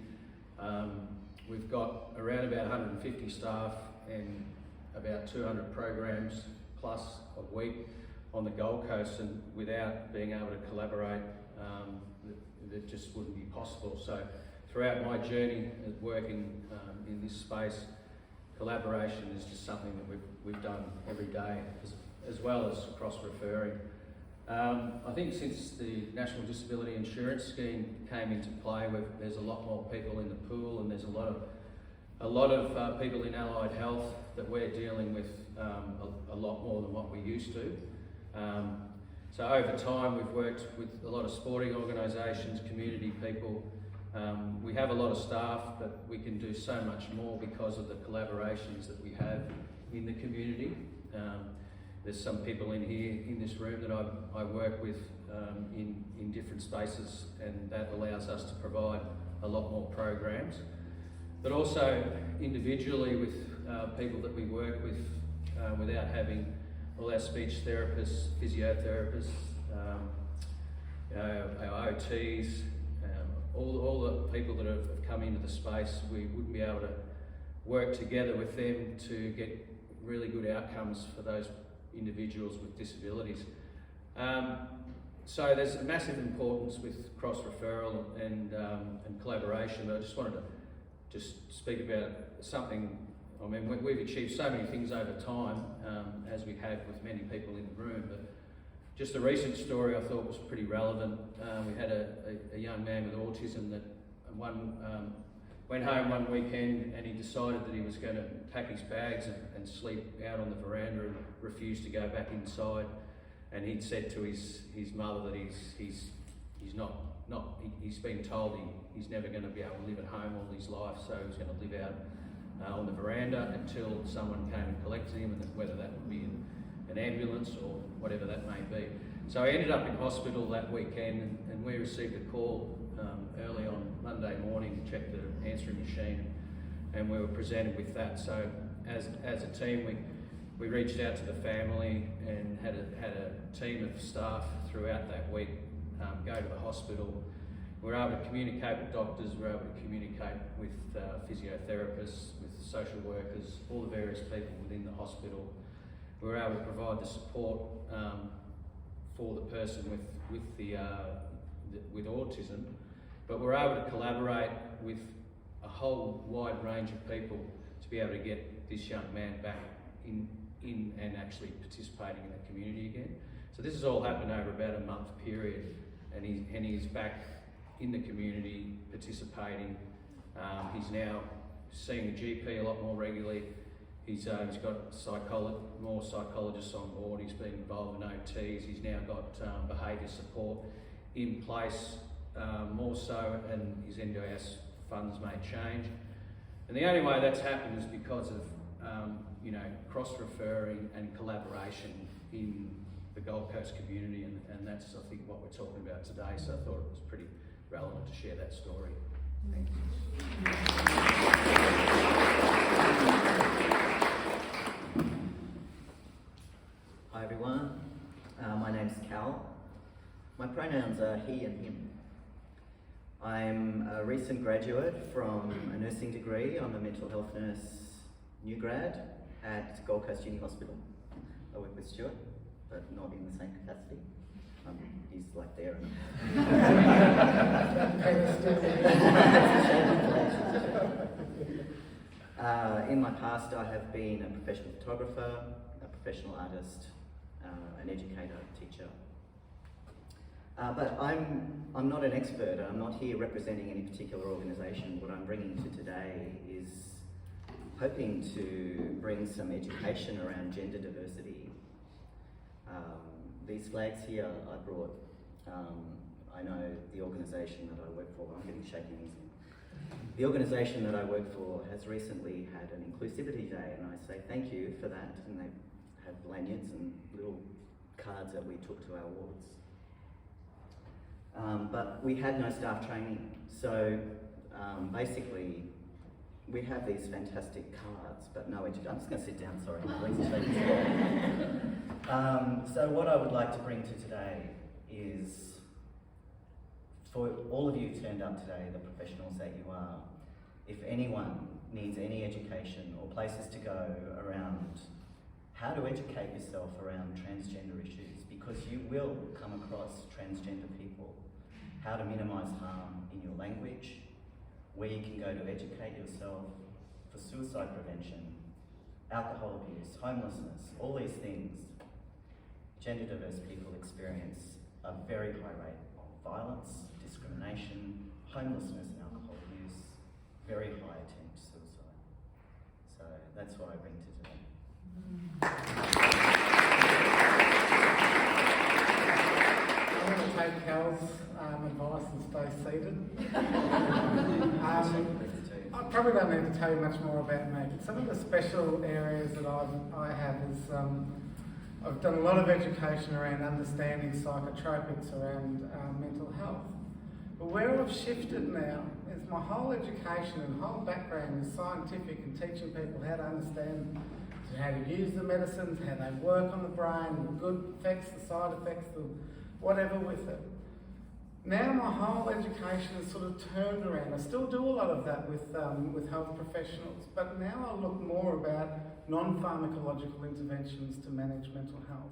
We've got around about 150 staff and about 200 programs plus a week on the Gold Coast, and without being able to collaborate, that just wouldn't be possible. So throughout my journey of working in this space, collaboration is just something that we've done every day, as well as cross-referring. I think since the National Disability Insurance Scheme came into play, there's a lot more people in the pool, and there's a lot of people in allied health that we're dealing with a lot more than what we used to. So over time we've worked with a lot of sporting organisations, community people. We have a lot of staff, but we can do so much more because of the collaborations that we have in the community. There's some people in here, in this room, that I work with in different spaces, and that allows us to provide a lot more programs. But also, individually with people that we work with without having all our speech therapists, physiotherapists, our OTs, all the people that have come into the space, we wouldn't be able to work together with them to get really good outcomes for those individuals with disabilities. So there's a massive importance with cross-referral and collaboration, but I just wanted to just speak about something. I mean, we've achieved so many things over time, as we have with many people in the room, but just a recent story I thought was pretty relevant. We had a young man with autism that went home one weekend and he decided that he was going to pack his bags and sleep out on the veranda and refused to go back inside. And he'd said to his mother that he's been told he's never going to be able to live at home all his life, so he's going to live out on the veranda until someone came and collected him, and whether that would be an ambulance or whatever that may be. So he ended up in hospital that weekend, and we received a call early on Monday morning, checked the answering machine, and we were presented with that. So as a team, we reached out to the family and had a team of staff throughout that week go to the hospital. We were able to communicate with doctors, we were able to communicate with physiotherapists, with social workers, all the various people within the hospital. We were able to provide the support for the person with autism, but we were able to collaborate with a whole wide range of people to be able to get this young man back in and actually participating in the community again. So this has all happened over about a month period, and he's back in the community participating. He's now seeing a GP a lot more regularly. He's got more psychologists on board. He's been involved in OTs. He's now got behaviour support in place more so, and his NDIS funds may change. And the only way that's happened is because of cross-referring and collaboration in the Gold Coast community, and that's, I think, what we're talking about today. So I thought it was pretty relevant to share that story. Thank you. Hi everyone, my name's Cal. My pronouns are he and him. I'm a recent graduate from a nursing degree. I'm a mental health nurse new grad at Gold Coast Uni Hospital. I work with Stuart, but not in the same capacity. He's like there. In my past, I have been a professional photographer, a professional artist, an educator, teacher. But I'm not an expert. I'm not here representing any particular organisation. What I'm bringing to today is hoping to bring some education around gender diversity. These flags here I brought, I know the organisation that I work for, I'm getting shaky easy. The organisation that I work for has recently had an Inclusivity Day, and I say thank you for that, and they have lanyards and little cards that we took to our wards. But we had no staff training, so basically we have these fantastic cards, but no education. I'm just going to sit down, sorry. So what I would like to bring to today is, for all of you who turned up today, the professionals that you are, if anyone needs any education or places to go around how to educate yourself around transgender issues, because you will come across transgender people, how to minimise harm in your language, where you can go to educate yourself for suicide prevention, alcohol abuse, homelessness, all these things. Gender diverse people experience a very high rate of violence, discrimination, homelessness and alcohol abuse, very high attempt to suicide. So that's what I bring to today. I'm going to take Cal's advice and stay seated. I probably don't need to tell you much more about me, but some of the special areas that I have is I've done a lot of education around understanding psychotropics around mental health. But where I've shifted now is my whole education and whole background is scientific and teaching people how to understand how to use the medicines, how they work on the brain, the good effects, the side effects, the whatever with it. Now my whole education is sort of turned around. I still do a lot of that with health professionals, but now I look more about non-pharmacological interventions to manage mental health.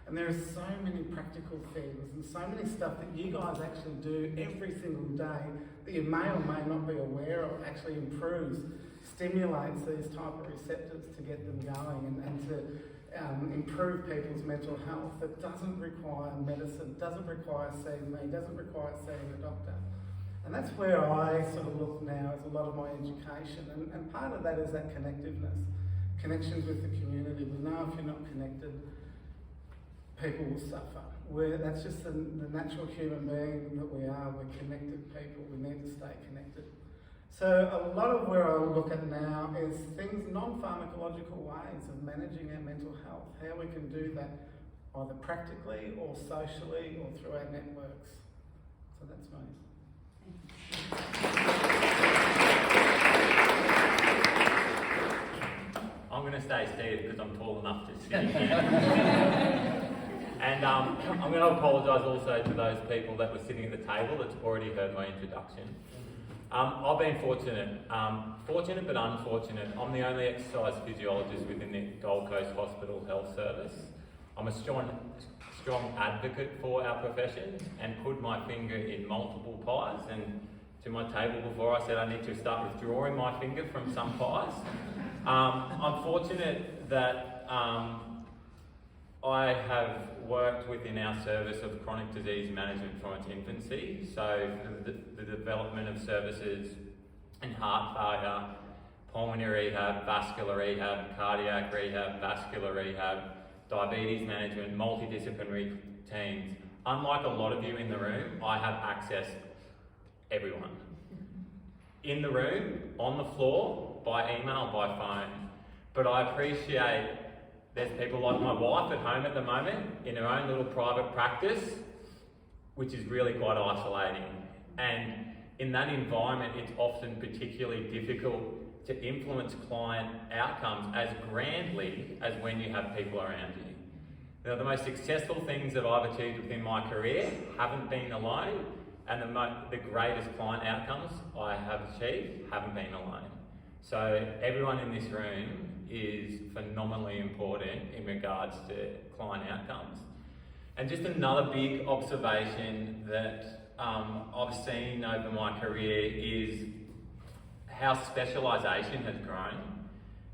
And there are so many practical things and so many stuff that you guys actually do every single day that you may or may not be aware of actually improves, stimulates these type of receptors to get them going and to improve people's mental health that doesn't require medicine, doesn't require seeing me, doesn't require seeing a doctor. And that's where I sort of look now as a lot of my education. And part of that is that connectiveness, connections with the community. We know if you're not connected, people will suffer. That's just the natural human being that we are. We're connected people. We need to stay connected. So a lot of where I look at now is things, non-pharmacological ways of managing our mental health, how we can do that either practically or socially or through our networks. So that's me. I'm going to stay seated because I'm tall enough to sit here. And I'm going to apologise also to those people that were sitting at the table that's already heard my introduction. I've been fortunate but unfortunate. I'm the only exercise physiologist within the Gold Coast Hospital Health Service. I'm a strong advocate for our profession and put my finger in multiple pies. And to my table before, I said I need to start withdrawing my finger from some pies. I'm fortunate that I have worked within our service of chronic disease management from its infancy. So the development of services in heart failure, pulmonary rehab, vascular rehab, cardiac rehab, vascular rehab, diabetes management, multidisciplinary teams. Unlike a lot of you in the room, I have access everyone. In the room, on the floor, by email, by phone. But I appreciate there's people like my wife at home at the moment in her own little private practice, which is really quite isolating. And in that environment, it's often particularly difficult to influence client outcomes as grandly as when you have people around you. Now, the most successful things that I've achieved within my career haven't been alone, and the greatest client outcomes I have achieved haven't been alone. So everyone in this room is phenomenally important in regards to client outcomes. And just another big observation that I've seen over my career is how specialisation has grown.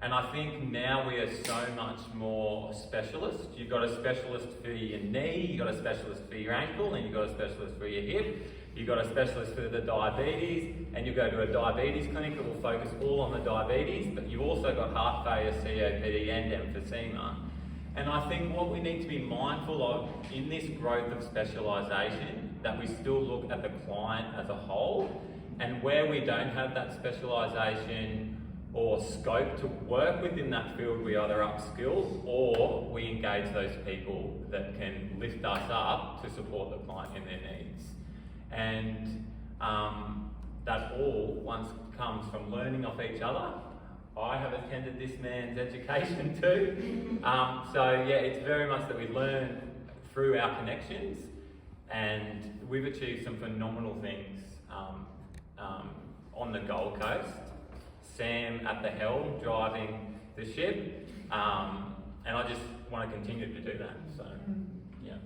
And I think now we are so much more specialist. You've got a specialist for your knee, you've got a specialist for your ankle, and you've got a specialist for your hip. You've got a specialist for the diabetes, and you go to a diabetes clinic that will focus all on the diabetes, but you've also got heart failure, COPD, and emphysema. And I think what we need to be mindful of in this growth of specialisation, that we still look at the client as a whole, and where we don't have that specialisation or scope to work within that field, we either upskill or we engage those people that can lift us up to support the client in their needs. And that all once comes from learning off each other. I have attended this man's education too. So yeah, it's very much that we learn through our connections, and we've achieved some phenomenal things on the Gold Coast. Sam at the helm driving the ship, and I just want to continue to do that. So yeah.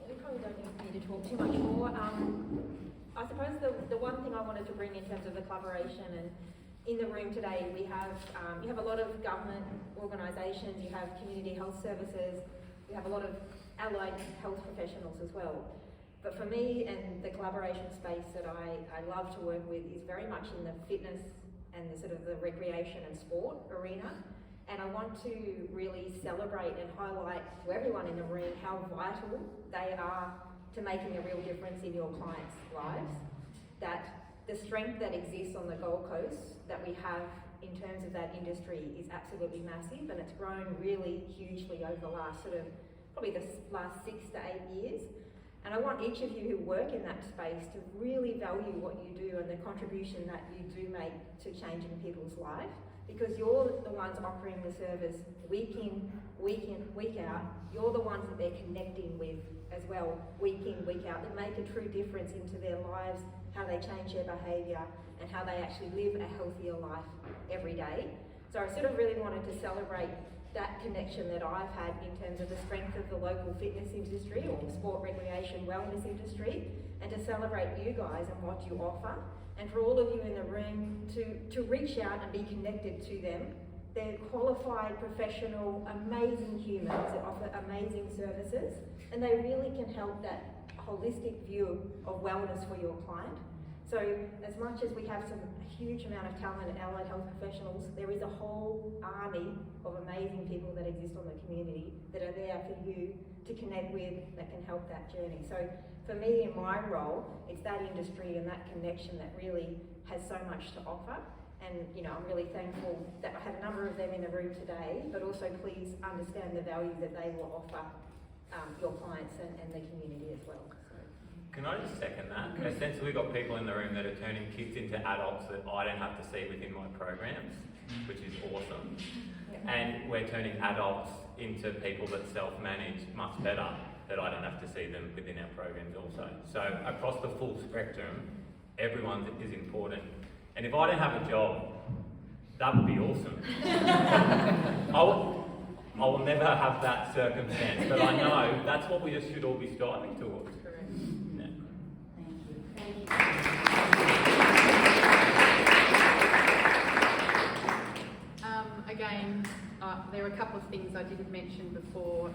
We probably don't need to talk too much more. I suppose the one thing I wanted to bring in terms of the collaboration, and in the room today we have you have a lot of government organisations, you have community health services, you have a lot of allied health professionals as well. But for me, and the collaboration space that I love to work with is very much in the fitness and the sort of the recreation and sport arena. And I want to really celebrate and highlight to everyone in the room how vital they are to making a real difference in your clients' lives. That the strength that exists on the Gold Coast, that we have in terms of that industry is absolutely massive, and it's grown really hugely over the last probably the last 6 to 8 years. And I want each of you who work in that space to really value what you do and the contribution that you do make to changing people's life, because you're the ones offering the service week in, week out. You're the ones that they're connecting with as well, week in, week out, that make a true difference into their lives, how they change their behaviour, and how they actually live a healthier life every day. So I sort of really wanted to celebrate that connection that I've had in terms of the strength of the local fitness industry or sport, recreation, wellness industry, and to celebrate you guys and what you offer, and for all of you in the room to reach out and be connected to them. They're qualified, professional, amazing humans that offer amazing services, and they really can help that holistic view of wellness for your client. So as much as we have a huge amount of talent in allied health professionals, there is a whole army of amazing people that exist on the community that are there for you to connect with, that can help that journey. So for me in my role, it's that industry and that connection that really has so much to offer. And I'm really thankful that I have a number of them in the room today, but also please understand the value that they will offer your clients and the community as well. Can I just second that? Essentially, we've got people in the room that are turning kids into adults that I don't have to see within my programs, which is awesome. And we're turning adults into people that self-manage much better, that I don't have to see them within our programs also. So across the full spectrum, everyone is important. And if I don't have a job, that would be awesome. I will never have that circumstance, but I know that's what we just should all be striving towards. There are a couple of things I didn't mention before,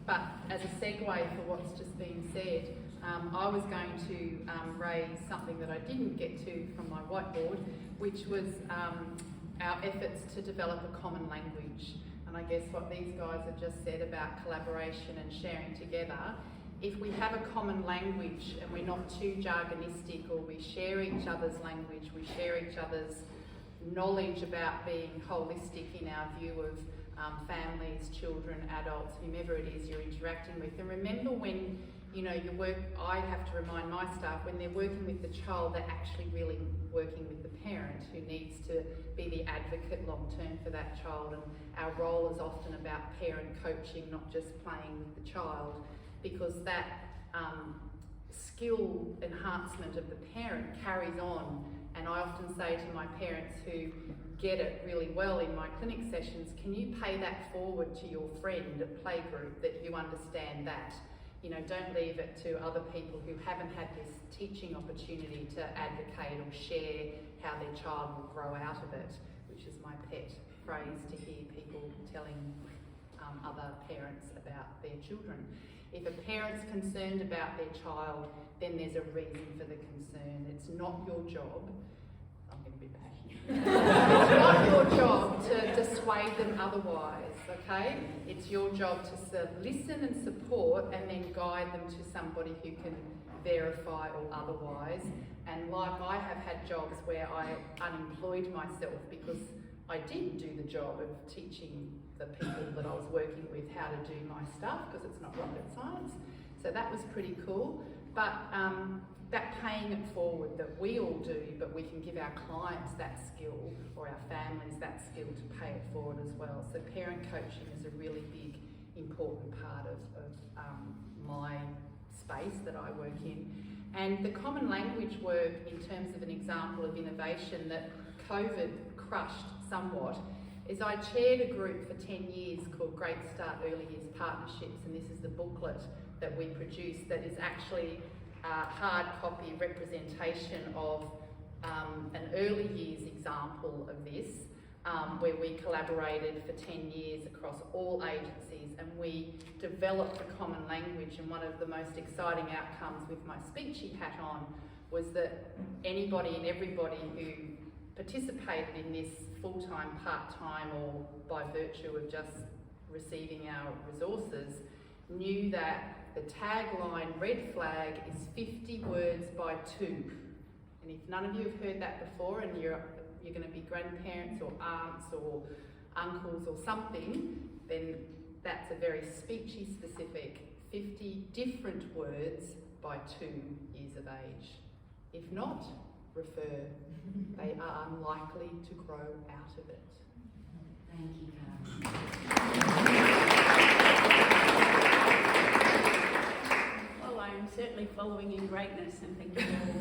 but as a segue for what's just been said, I was going to raise something that I didn't get to from my whiteboard, which was our efforts to develop a common language. And I guess what these guys have just said about collaboration and sharing together, if we have a common language and we're not too jargonistic, or we share each other's language, we share each other's knowledge about being holistic in our view of families, children, adults, whomever it is you're interacting with. And remember when you work, I have to remind my staff, when they're working with the child, they're actually really working with the parent who needs to be the advocate long term for that child. And our role is often about parent coaching, not just playing with the child, because that skill enhancement of the parent carries on. And I often say to my parents who get it really well in my clinic sessions, can you pay that forward to your friend at playgroup, that you understand that? Don't leave it to other people who haven't had this teaching opportunity to advocate or share how their child will grow out of it, which is my pet phrase to hear people telling other parents about their children. If a parent's concerned about their child, then there's a reason for the concern. It's not your job, I'm going to be passionate, it's not your job to dissuade them otherwise, okay? It's your job to listen and support and then guide them to somebody who can verify or otherwise. And like I have had jobs where I unemployed myself because I did do the job of teaching the people that I was working with how to do my stuff, because it's not rocket science. So that was pretty cool. But that paying it forward that we all do, but we can give our clients that skill, or our families that skill to pay it forward as well. So parent coaching is a really big, important part of my space that I work in. And the common language work, in terms of an example of innovation that COVID crushed somewhat, is I chaired a group for 10 years called Great Start Early Years Partnerships, and this is the booklet that we produced that is actually a hard copy representation of an early years example of this, where we collaborated for 10 years across all agencies, and we developed a common language. And one of the most exciting outcomes with my speechy hat on was that anybody and everybody who participated in this full-time, part-time, or by virtue of just receiving our resources, knew that the tagline red flag is 50 words by 2. And if none of you have heard that before and you're you're going to be grandparents or aunts or uncles or something, then that's a very speechy specific 50 different words by 2 years of age. If not, refer. They are unlikely to grow out of it. Thank you, Karen. Well, I'm certainly following in greatness, and thank you all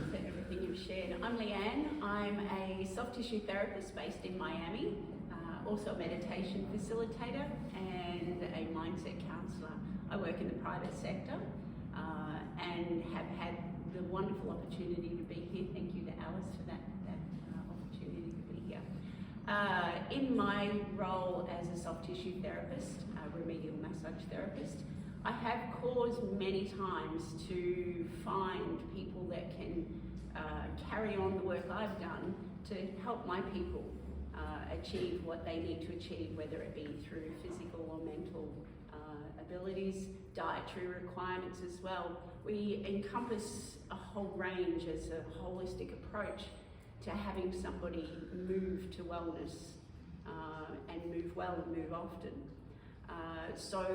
for everything you've shared. I'm Leanne. I'm a soft tissue therapist based in Miami, also a meditation facilitator and a mindset counsellor. I work in the private sector and have had the wonderful opportunity to be here. Thank you to Alice for that opportunity to be here. In my role as a soft tissue therapist, a remedial massage therapist, I have caused many times to find people that can carry on the work I've done to help my people achieve what they need to achieve, whether it be through physical or mental abilities, dietary requirements as well. We encompass a whole range as a holistic approach to having somebody move to wellness and move well and move often. So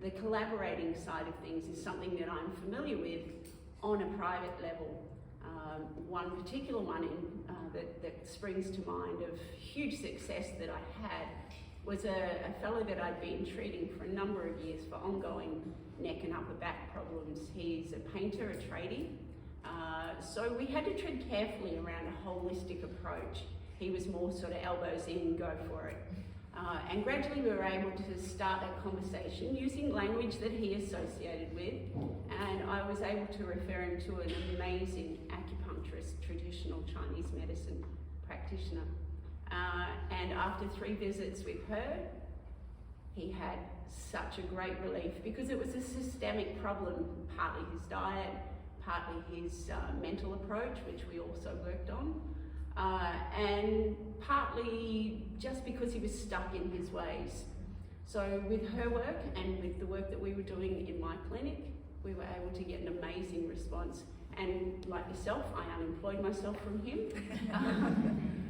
the collaborating side of things is something that I'm familiar with on a private level. One particular one that springs to mind of huge success that I had was a fellow that I'd been treating for a number of years for ongoing neck and upper back problems. He's a painter, a tradie. So we had to tread carefully around a holistic approach. He was more sort of elbows in, go for it. And gradually we were able to start a conversation using language that he associated with, and I was able to refer him to an amazing acupuncturist, traditional Chinese medicine practitioner. And after 3 visits with her, he had such a great relief because it was a systemic problem, partly his diet, partly his mental approach, which we also worked on, and partly just because he was stuck in his ways. So with her work and with the work that we were doing in my clinic, we were able to get an amazing response. And like yourself, I unemployed myself from him.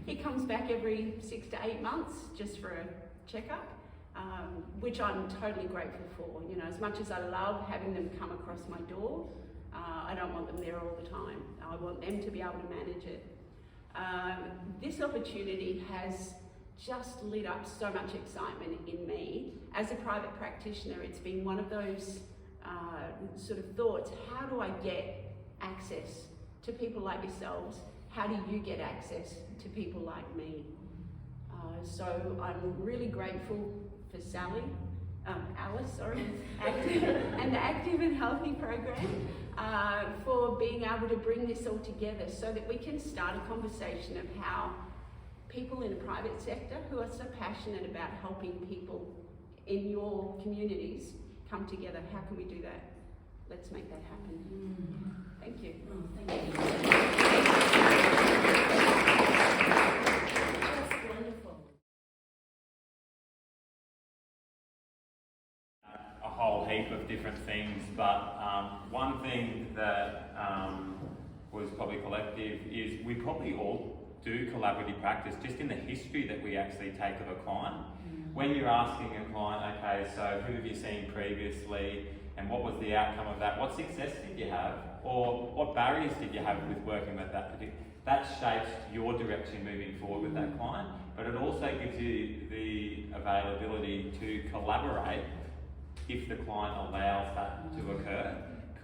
He comes back every 6 to 8 months just for a checkup, which I'm totally grateful for. You know, as much as I love having them come across my door, I don't want them there all the time. I want them to be able to manage it. This opportunity has just lit up so much excitement in me. As a private practitioner, it's been one of those sort of thoughts: how do I get access to people like yourselves? How do you get access to people like me? So I'm really grateful for Alice, and the Active and Healthy program for being able to bring this all together so that we can start a conversation of how people in the private sector who are so passionate about helping people in your communities come together. How can we do that? Let's make that happen. Thank you. Oh, thank you. That's wonderful. A whole heap of different things, but one thing that was probably collective is we probably all do collaborative practice just in the history that we actually take of a client. When you're asking a client, okay, so who have you seen previously and what was the outcome of that? What success did you have? Or what barriers did you have with working with that particular? That shapes your direction moving forward with that client, but it also gives you the availability to collaborate if the client allows that to occur.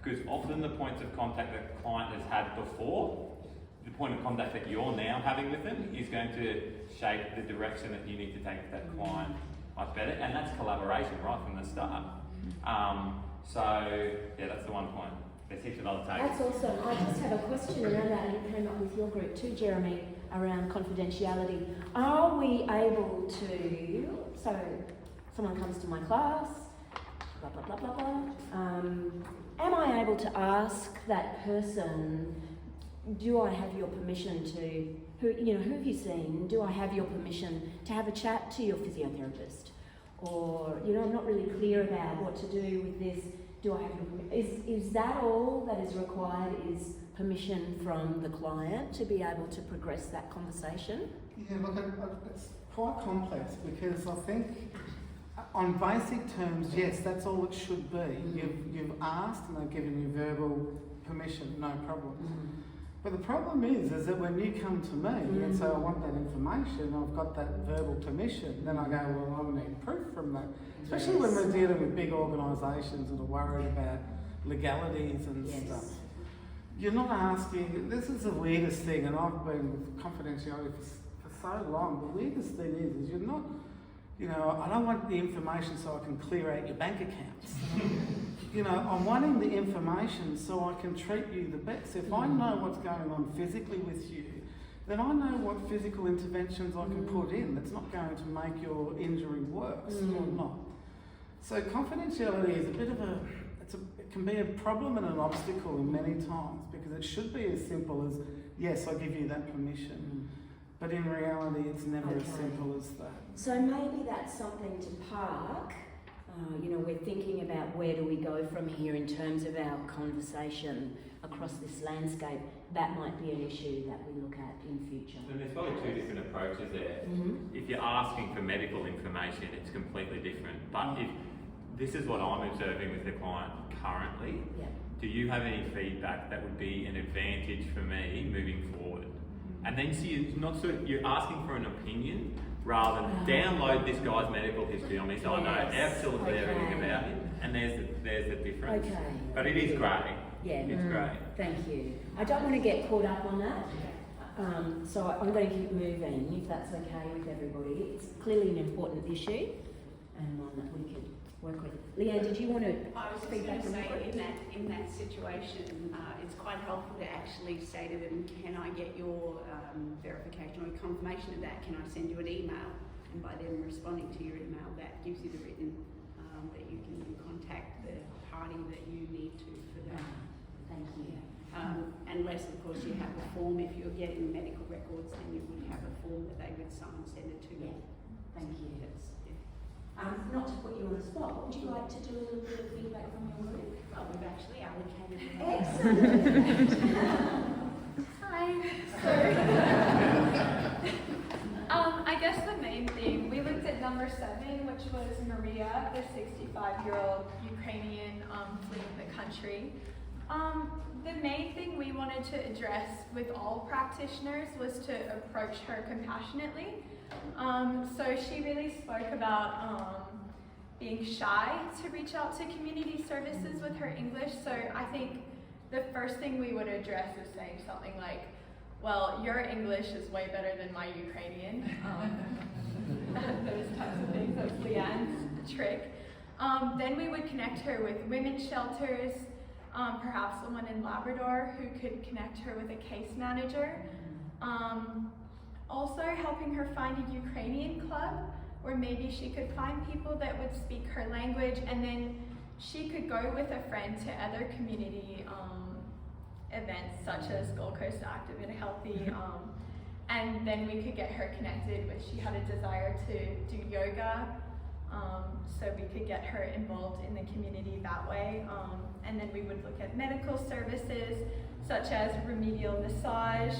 Because often the points of contact that the client has had before, the point of contact that you're now having with them is going to shape the direction that you need to take with that client much better, and that's collaboration right from the start. So yeah, that's the one point. There's heaps of other takes. That's awesome. I just have a question around that, and it came up with your group too, Jeremy, around confidentiality. Are we able to, so someone comes to my class, blah, blah, blah, blah, blah. Am I able to ask that person, do I have your permission to, who have you seen? Do I have your permission to have a chat to your physiotherapist? Or, I'm not really clear about what to do with this. Do I have your permission? Is that all that is required, is permission from the client to be able to progress that conversation? Yeah, look, it's quite complex because I think on basic terms, yes, that's all it should be. You've asked and they've given you verbal permission, no problem. But the problem is that when you come to me and say, I want that information, I've got that verbal permission, then I go, well, I need proof from that. Especially when we're dealing with big organisations that are worried about legalities and stuff. You're not asking, this is the weirdest thing, and I've been with confidentiality for so long, the weirdest thing is you're not, you know, I don't want the information so I can clear out your bank accounts. You know, I'm wanting the information so I can treat you the best. If I know what's going on physically with you, then I know what physical interventions I can put in that's not going to make your injury worse or not. So confidentiality is a bit of it can be a problem and an obstacle in many times because it should be as simple as, yes, I give you that permission. But in reality, it's never as simple as that. So maybe that's something to park. You know, we're thinking about where do we go from here in terms of our conversation across this landscape. That might be an issue that we look at in future. And there's probably two different approaches there. If you're asking for medical information, it's completely different. But if this is what I'm observing with the client currently, do you have any feedback that would be an advantage for me moving forward? And then you're asking for an opinion rather than download this guy's medical history on me so I know absolutely everything about him. And there's the difference. But it is great. Yeah, it's great. Thank you. I don't want to get caught up on that. So I'm going to keep moving, if that's okay with everybody. It's clearly an important issue and one that we could work with. Leanne, did you want to I was just going to say, in that situation, it's quite helpful to actually say to them, can I get your verification or confirmation of that? Can I send you an email? And by them responding to your email, that gives you the written that you can contact the party that you need to for that. Thank you. Unless, of course, you have a form. If you're getting medical records, then you would have a form that they would sign and send it to you. Thank you. Not to put you on the spot, would you like to do a little bit of feedback from your group? Well, we've actually allocated it. Excellent. Hi. So, I guess the main thing, we looked at number 7, which was Maria, the 65-year-old Ukrainian fleeing the country. The main thing we wanted to address with all practitioners was to approach her compassionately. So she really spoke about being shy to reach out to community services with her English. So I think the first thing we would address is saying something like, well, your English is way better than my Ukrainian. Those types of things, that's Leanne's trick. Then we would connect her with women's shelters, perhaps someone in Labrador who could connect her with a case manager. Also helping her find a Ukrainian club where maybe she could find people that would speak her language, and then she could go with a friend to other community events such as Gold Coast Active and Healthy, and then we could get her connected with, she had a desire to do yoga, so we could get her involved in the community that way. And then we would look at medical services such as remedial massage,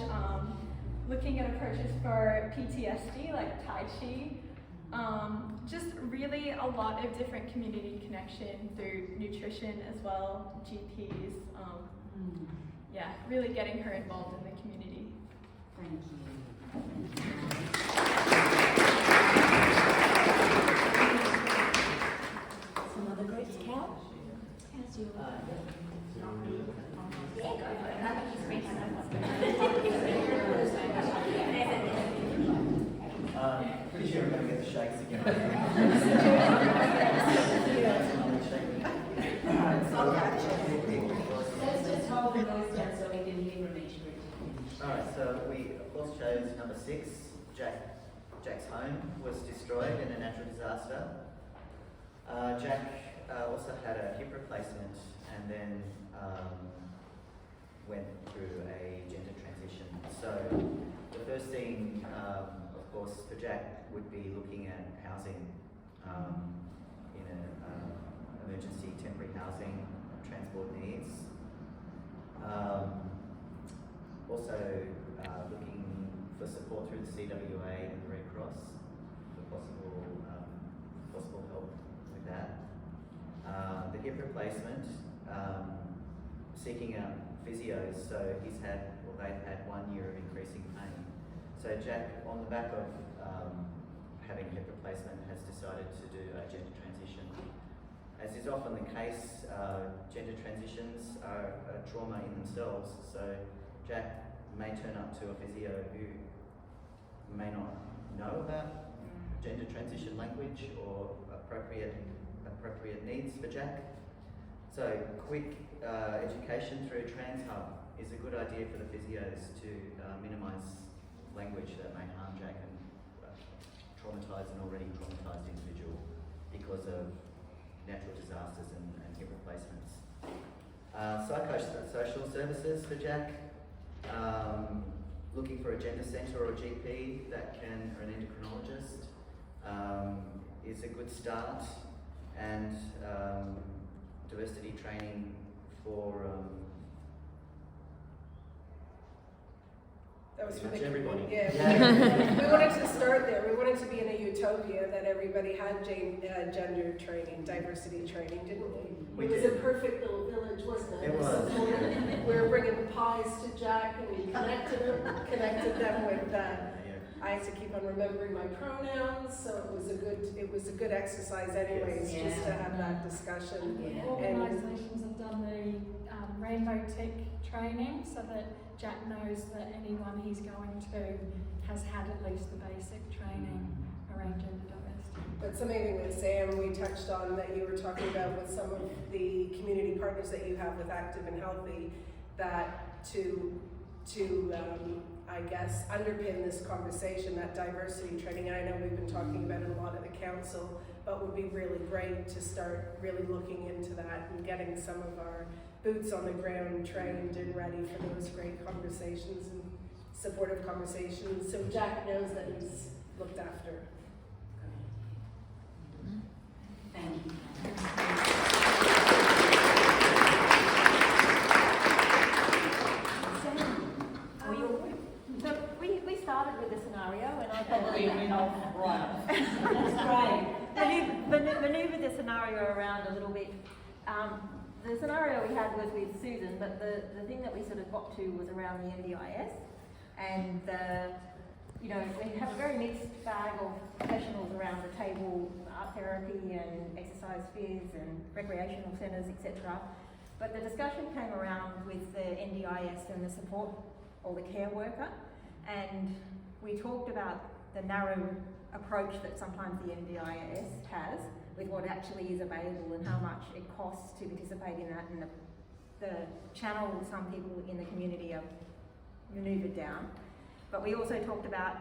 looking at approaches for PTSD like Tai Chi, just really a lot of different community connection through nutrition as well, GPs, yeah, really getting her involved in the community. Thank you. Some other groups, Cal? How's your yeah, go for it. I think he's reached Pretty sure we're going to get the shakes again. Let's just hold the voice down so we can hear from each group. Alright, so we of course chose number 6. Jack's home was destroyed in a natural disaster. Jack also had a hip replacement and then went through a gender transition. So the first thing, of course, for Jack would be looking at housing in an emergency temporary housing, transport needs. Also looking for support through the CWA and the Red Cross for possible help with that. The hip replacement, seeking out physios, so they've had 1 year of increasing pain. So Jack, on the back of having hip replacement, has decided to do a gender transition. As is often the case, gender transitions are a trauma in themselves, so Jack may turn up to a physio who may not know about gender transition language or appropriate needs for Jack. So quick education through Trans Hub is a good idea for the physios to minimise language that may harm Jack and traumatise an already traumatised individual because of natural disasters and hip replacements. Psychosocial services for Jack, looking for a gender centre or a GP that can, or an endocrinologist, is a good start, and diversity training for that was for pretty the much everybody. Yeah, we wanted to start there. We wanted to be in a utopia that everybody had gender training, diversity training, didn't we? We It was did. a perfect little village, wasn't it? It was. We were bringing pies to Jack, and we connected them with I had to keep on remembering my pronouns, so it was a good exercise anyways, Yes. just to have that discussion. Yeah. Organisations have done the rainbow tick training so that Jack knows that anyone he's going to has had at least the basic training around gender diversity. But something with Sam we touched on that you were talking about with some of the community partners that you have with Active and Healthy, that to I guess underpin this conversation, that diversity training. And I know we've been talking about it a lot at the council, but would be really great to start really looking into that and getting some of our boots on the ground trained and ready for those great conversations and supportive conversations, so Jack knows that he's looked after. Thank you. So we started with a scenario, and I probably manoeuvred the scenario around a little bit. The scenario we had was with Susan, but the thing that we sort of got to was around the NDIS, and we have a very mixed bag of professionals around the table, art therapy and exercise phys and recreational centres, etc. But the discussion came around with the NDIS and the support or the care worker, and we talked about the narrow approach that sometimes the NDIS has with what actually is available and how much it costs to participate in that, and the channel some people in the community are manoeuvred down. But we also talked about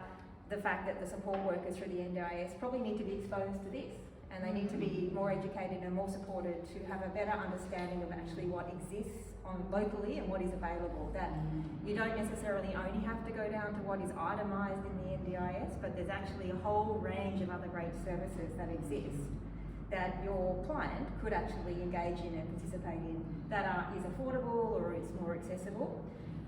the fact that the support workers through the NDIS probably need to be exposed to this, and they need to be more educated and more supported to have a better understanding of actually what exists locally and what is available. That you don't necessarily only have to go down to what is itemised in the NDIS, but there's actually a whole range of other great services that exist that your client could actually engage in and participate in that is affordable or is more accessible.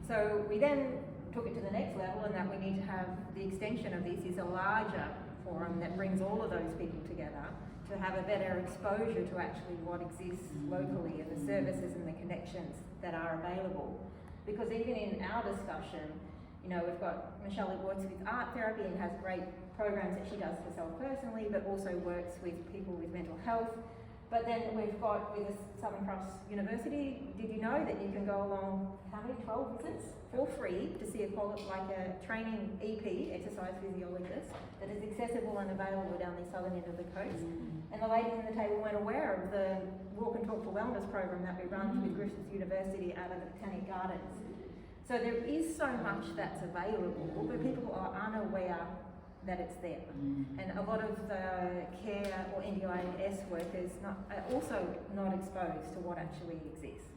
So we then took it to the next level, and that we need to have the extension of this is a larger forum that brings all of those people together to have a better exposure to actually what exists locally and the services and the connections that are available. Because even in our discussion, we've got Michelle who works with art therapy and has great programs that she does herself personally, but also works with people with mental health. But then we've got with Southern Cross University, did you know that you can go along, how many, 12 visits for free to see a training EP, exercise physiologist, that is accessible and available down the southern end of the coast. And the ladies at the table weren't aware of the Walk and Talk for Wellness program that we run with Griffith University out of the Botanic Gardens. So there is so much that's available, but people are unaware that it's there. And a lot of the care or NDIS workers are also not exposed to what actually exists.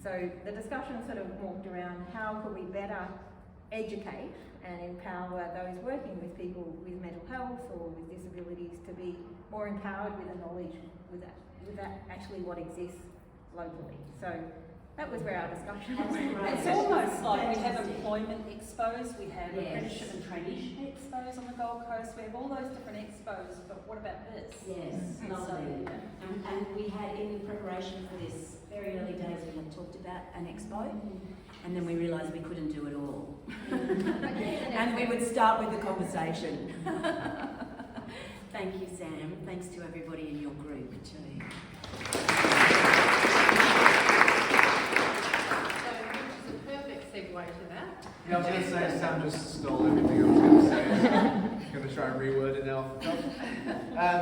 So the discussion sort of walked around how could we better educate and empower those working with people with mental health or with disabilities to be more empowered with the knowledge with that actually what exists locally. So That was where our discussion was. It's almost like we have employment expos, we have Yes. apprenticeship and traineeship expos on the Gold Coast, we have all those different expos, but what about this? Yes, And so, lovely. yeah. And we had, in preparation for this, very early days, we had talked about an expo, and then we realised we couldn't do it all. And we would start with the conversation. Thank you, Sam. Thanks to everybody in your group too. Segue to that. Yeah, I was going to say, Sam just stole everything I was going to say. I'm going to try and reword it now.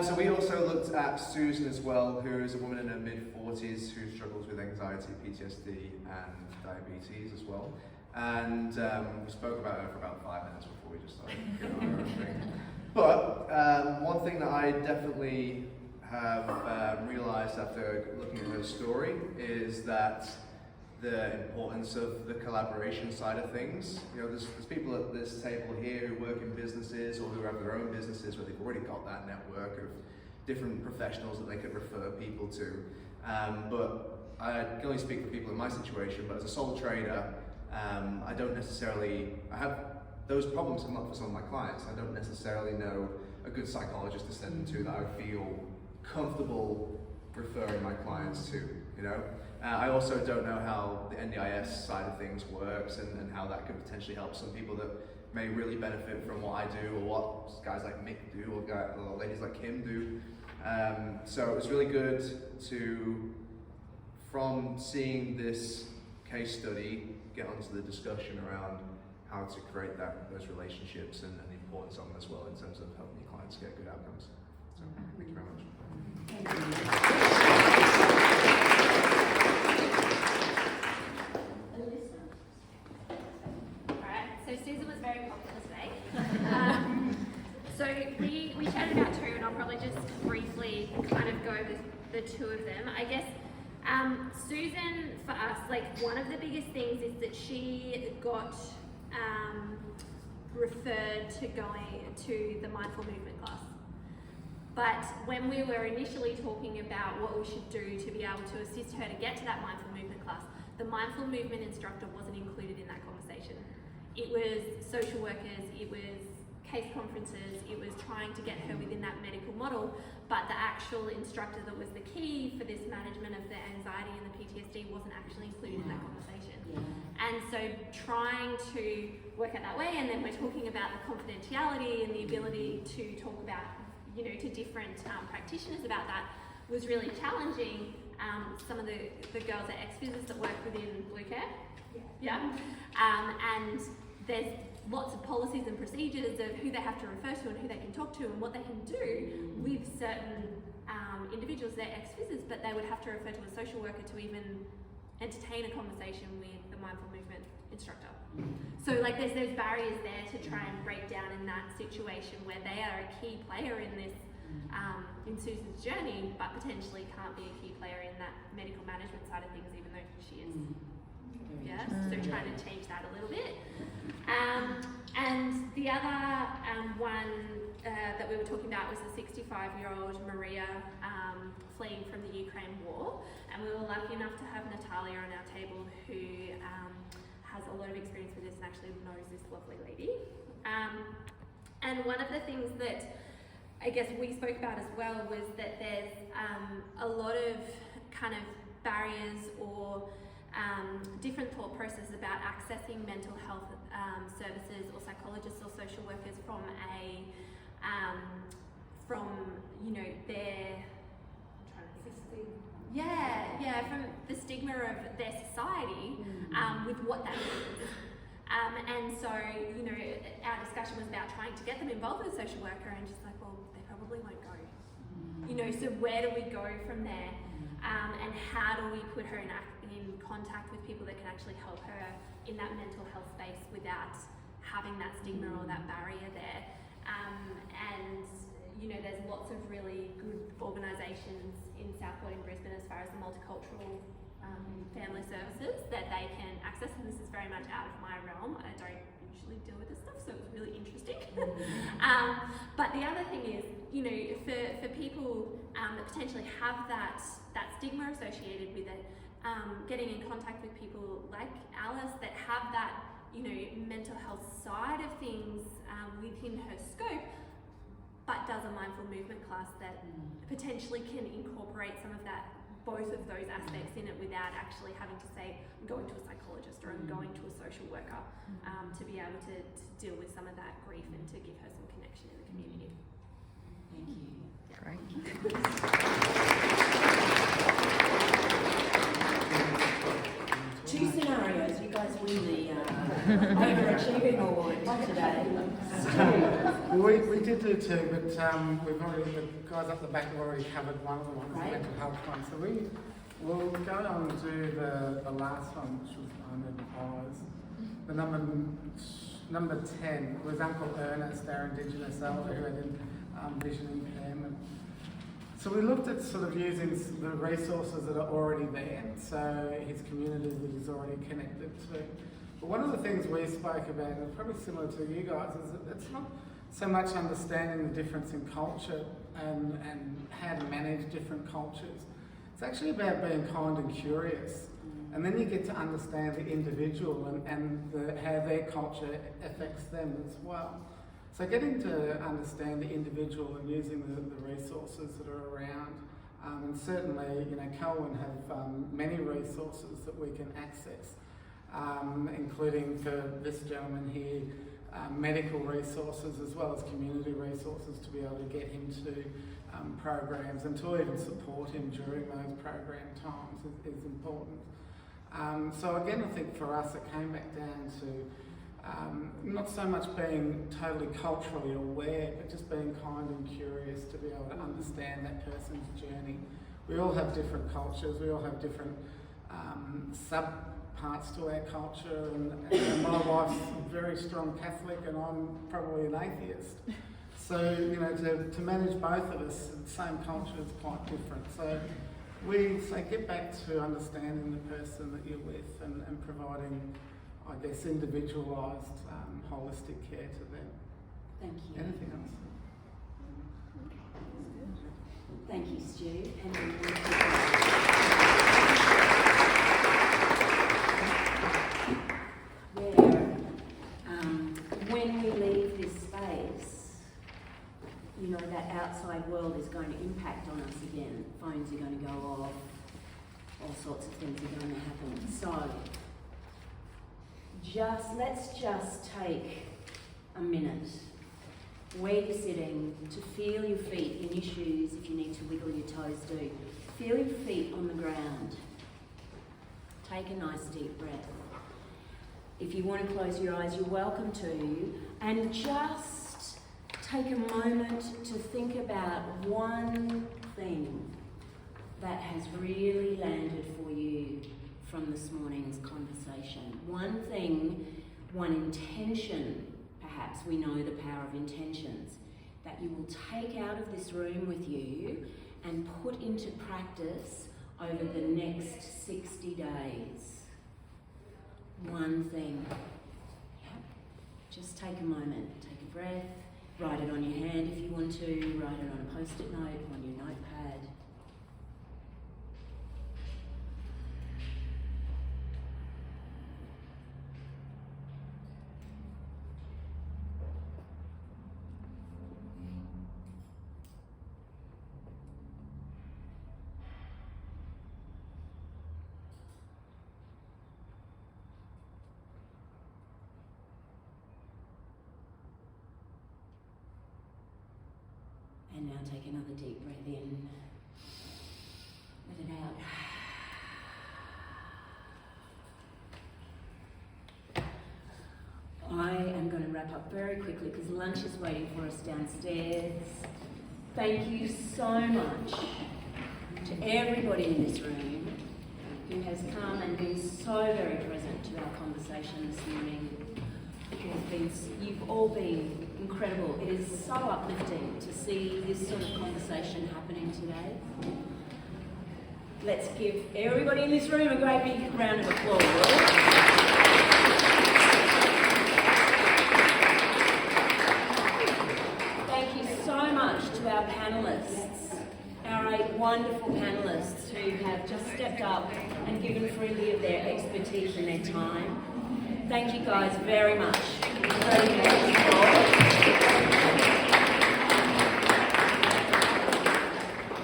So we also looked at Susan as well, who is a woman in her mid-40s who struggles with anxiety, PTSD and diabetes as well. And we spoke about her for about 5 minutes before we just started getting on our own thing. But one thing that I definitely have realised after looking at her story is that the importance of the collaboration side of things. You know, there's people at this table here who work in businesses or who have their own businesses where they've already got that network of different professionals that they could refer people to. But I can only speak for people in my situation, but as a sole trader, I don't necessarily, I have those problems come up for some of my clients. I don't necessarily know a good psychologist to send them to that I feel comfortable referring my clients to, you know. I also don't know how the NDIS side of things works and how that could potentially help some people that may really benefit from what I do or what guys like Mick do or ladies like Kim do. So it was really good to, from seeing this case study, get onto the discussion around how to create those relationships and the importance of them as well in terms of helping your clients get good outcomes. So thank you very much. Alright, so Susan was very popular today. So we chatted about two, and I'll probably just briefly kind of go over the two of them. I guess Susan, for us, like one of the biggest things is that she got referred to going to the mindful movement class. But when we were initially talking about what we should do to be able to assist her to get to that mindful movement class, the mindful movement instructor wasn't included in that conversation. It was social workers, it was case conferences, it was trying to get her within that medical model, but the actual instructor that was the key for this management of the anxiety and the PTSD wasn't actually included in that conversation. And so trying to work out that way, and then we're talking about the confidentiality and the ability to talk about, you know, to different practitioners about that was really challenging. Some of the girls at ex-phys that work within Blue Care, and there's lots of policies and procedures of who they have to refer to and who they can talk to and what they can do with certain individuals, they're ex-phys, but they would have to refer to a social worker to even entertain a conversation with the mindful movement instructor. So like there's those barriers there to try and break down in that situation where they are a key player in this, in Susan's journey, but potentially can't be a key player in that medical management side of things, even though she is. Yeah, so trying to change that a little bit. And the other one that we were talking about was the 65-year-old Maria fleeing from the Ukraine war, and we were lucky enough to have Natalia on our table who has a lot of experience with this and actually knows this lovely lady. And one of the things that I guess we spoke about as well was that there's a lot of kind of barriers or different thought processes about accessing mental health services or psychologists or social workers from a from you know their from the stigma of their society with what that means. And so, you know, our discussion was about trying to get them involved with a social worker, and just like, well, they probably won't go. You know, so where do we go from there? And how do we put her in contact with people that can actually help her in that mental health space without having that stigma or that barrier there? And you know, there's lots of really good organisations in Southport in Brisbane as far as the multicultural family services that they can access, and this is very much out of my realm. I don't usually deal with this stuff, so it's really interesting. But the other thing is, you know, for people that potentially have that stigma associated with it, getting in contact with people like Alice that have that, you know, mental health side of things within her scope, but does a mindful movement class that potentially can incorporate some of that, both of those aspects in it without actually having to say, I'm going to a psychologist or I'm going to a social worker, to be able to deal with some of that grief and to give her some connection in the community. Thank you. Great. Two scenarios. You guys win the overachieving award today. We did do two, but we've already, the guys up the back have already covered one of the ones, the mental health one. So we'll go on to do the last one, which was under the prize. The number 10 was Uncle Ernest, our Indigenous elder who had vision impairment. So we looked at sort of using the resources that are already there, so his community that he's already connected to. But one of the things we spoke about, and probably similar to you guys, is that it's not so much understanding the difference in culture and how to manage different cultures. It's actually about being kind and curious. And then you get to understand the individual and how their culture affects them as well. So getting to understand the individual and using the resources that are around, and certainly, you know, Colwyn have many resources that we can access, including for this gentleman here, medical resources as well as community resources to be able to get him to programs and to even support him during those program times is important. So again, I think for us it came back down to not so much being totally culturally aware, but just being kind and curious to be able to understand that person's journey. We all have different cultures, we all have different sub-parts to our culture, and my wife's a very strong Catholic and I'm probably an atheist. So, you know, to manage both of us, the same culture is quite different. So we say get back to understanding the person that you're with and providing, I guess, individualised, holistic care to them. Thank you. Anything else? Thank you, Stu. And when we leave this space, you know, that outside world is going to impact on us again. Phones are going to go off, all sorts of things are going to happen. So, let's just take a minute where you're sitting to feel your feet in your shoes. If you need to wiggle your toes, do. Feel your feet on the ground. Take a nice deep breath. If you want to close your eyes, you're welcome to. And just take a moment to think about one thing that has really landed for you from this morning's conversation. One thing, one intention, perhaps we know the power of intentions, that you will take out of this room with you and put into practice over the next 60 days. One thing. Yep. Just take a moment, take a breath, write it on your hand if you want to, write it on a post-it note, on your notepad. And now take another deep breath in. Let it out. I am going to wrap up very quickly because lunch is waiting for us downstairs. Thank you so much to everybody in this room who has come and been so very present to our conversation this morning. You've all been incredible. It is so uplifting to see this sort of conversation happening today. Let's give everybody in this room a great big round of applause. Thank you so much to our panellists, our 8 wonderful panellists who have just stepped up and given freely of their expertise and their time. Thank you guys very much.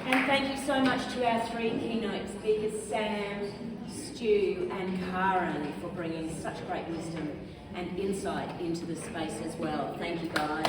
And thank you so much to our three keynote speakers, Sam, Stu and Karen, for bringing such great wisdom and insight into the space as well. Thank you guys.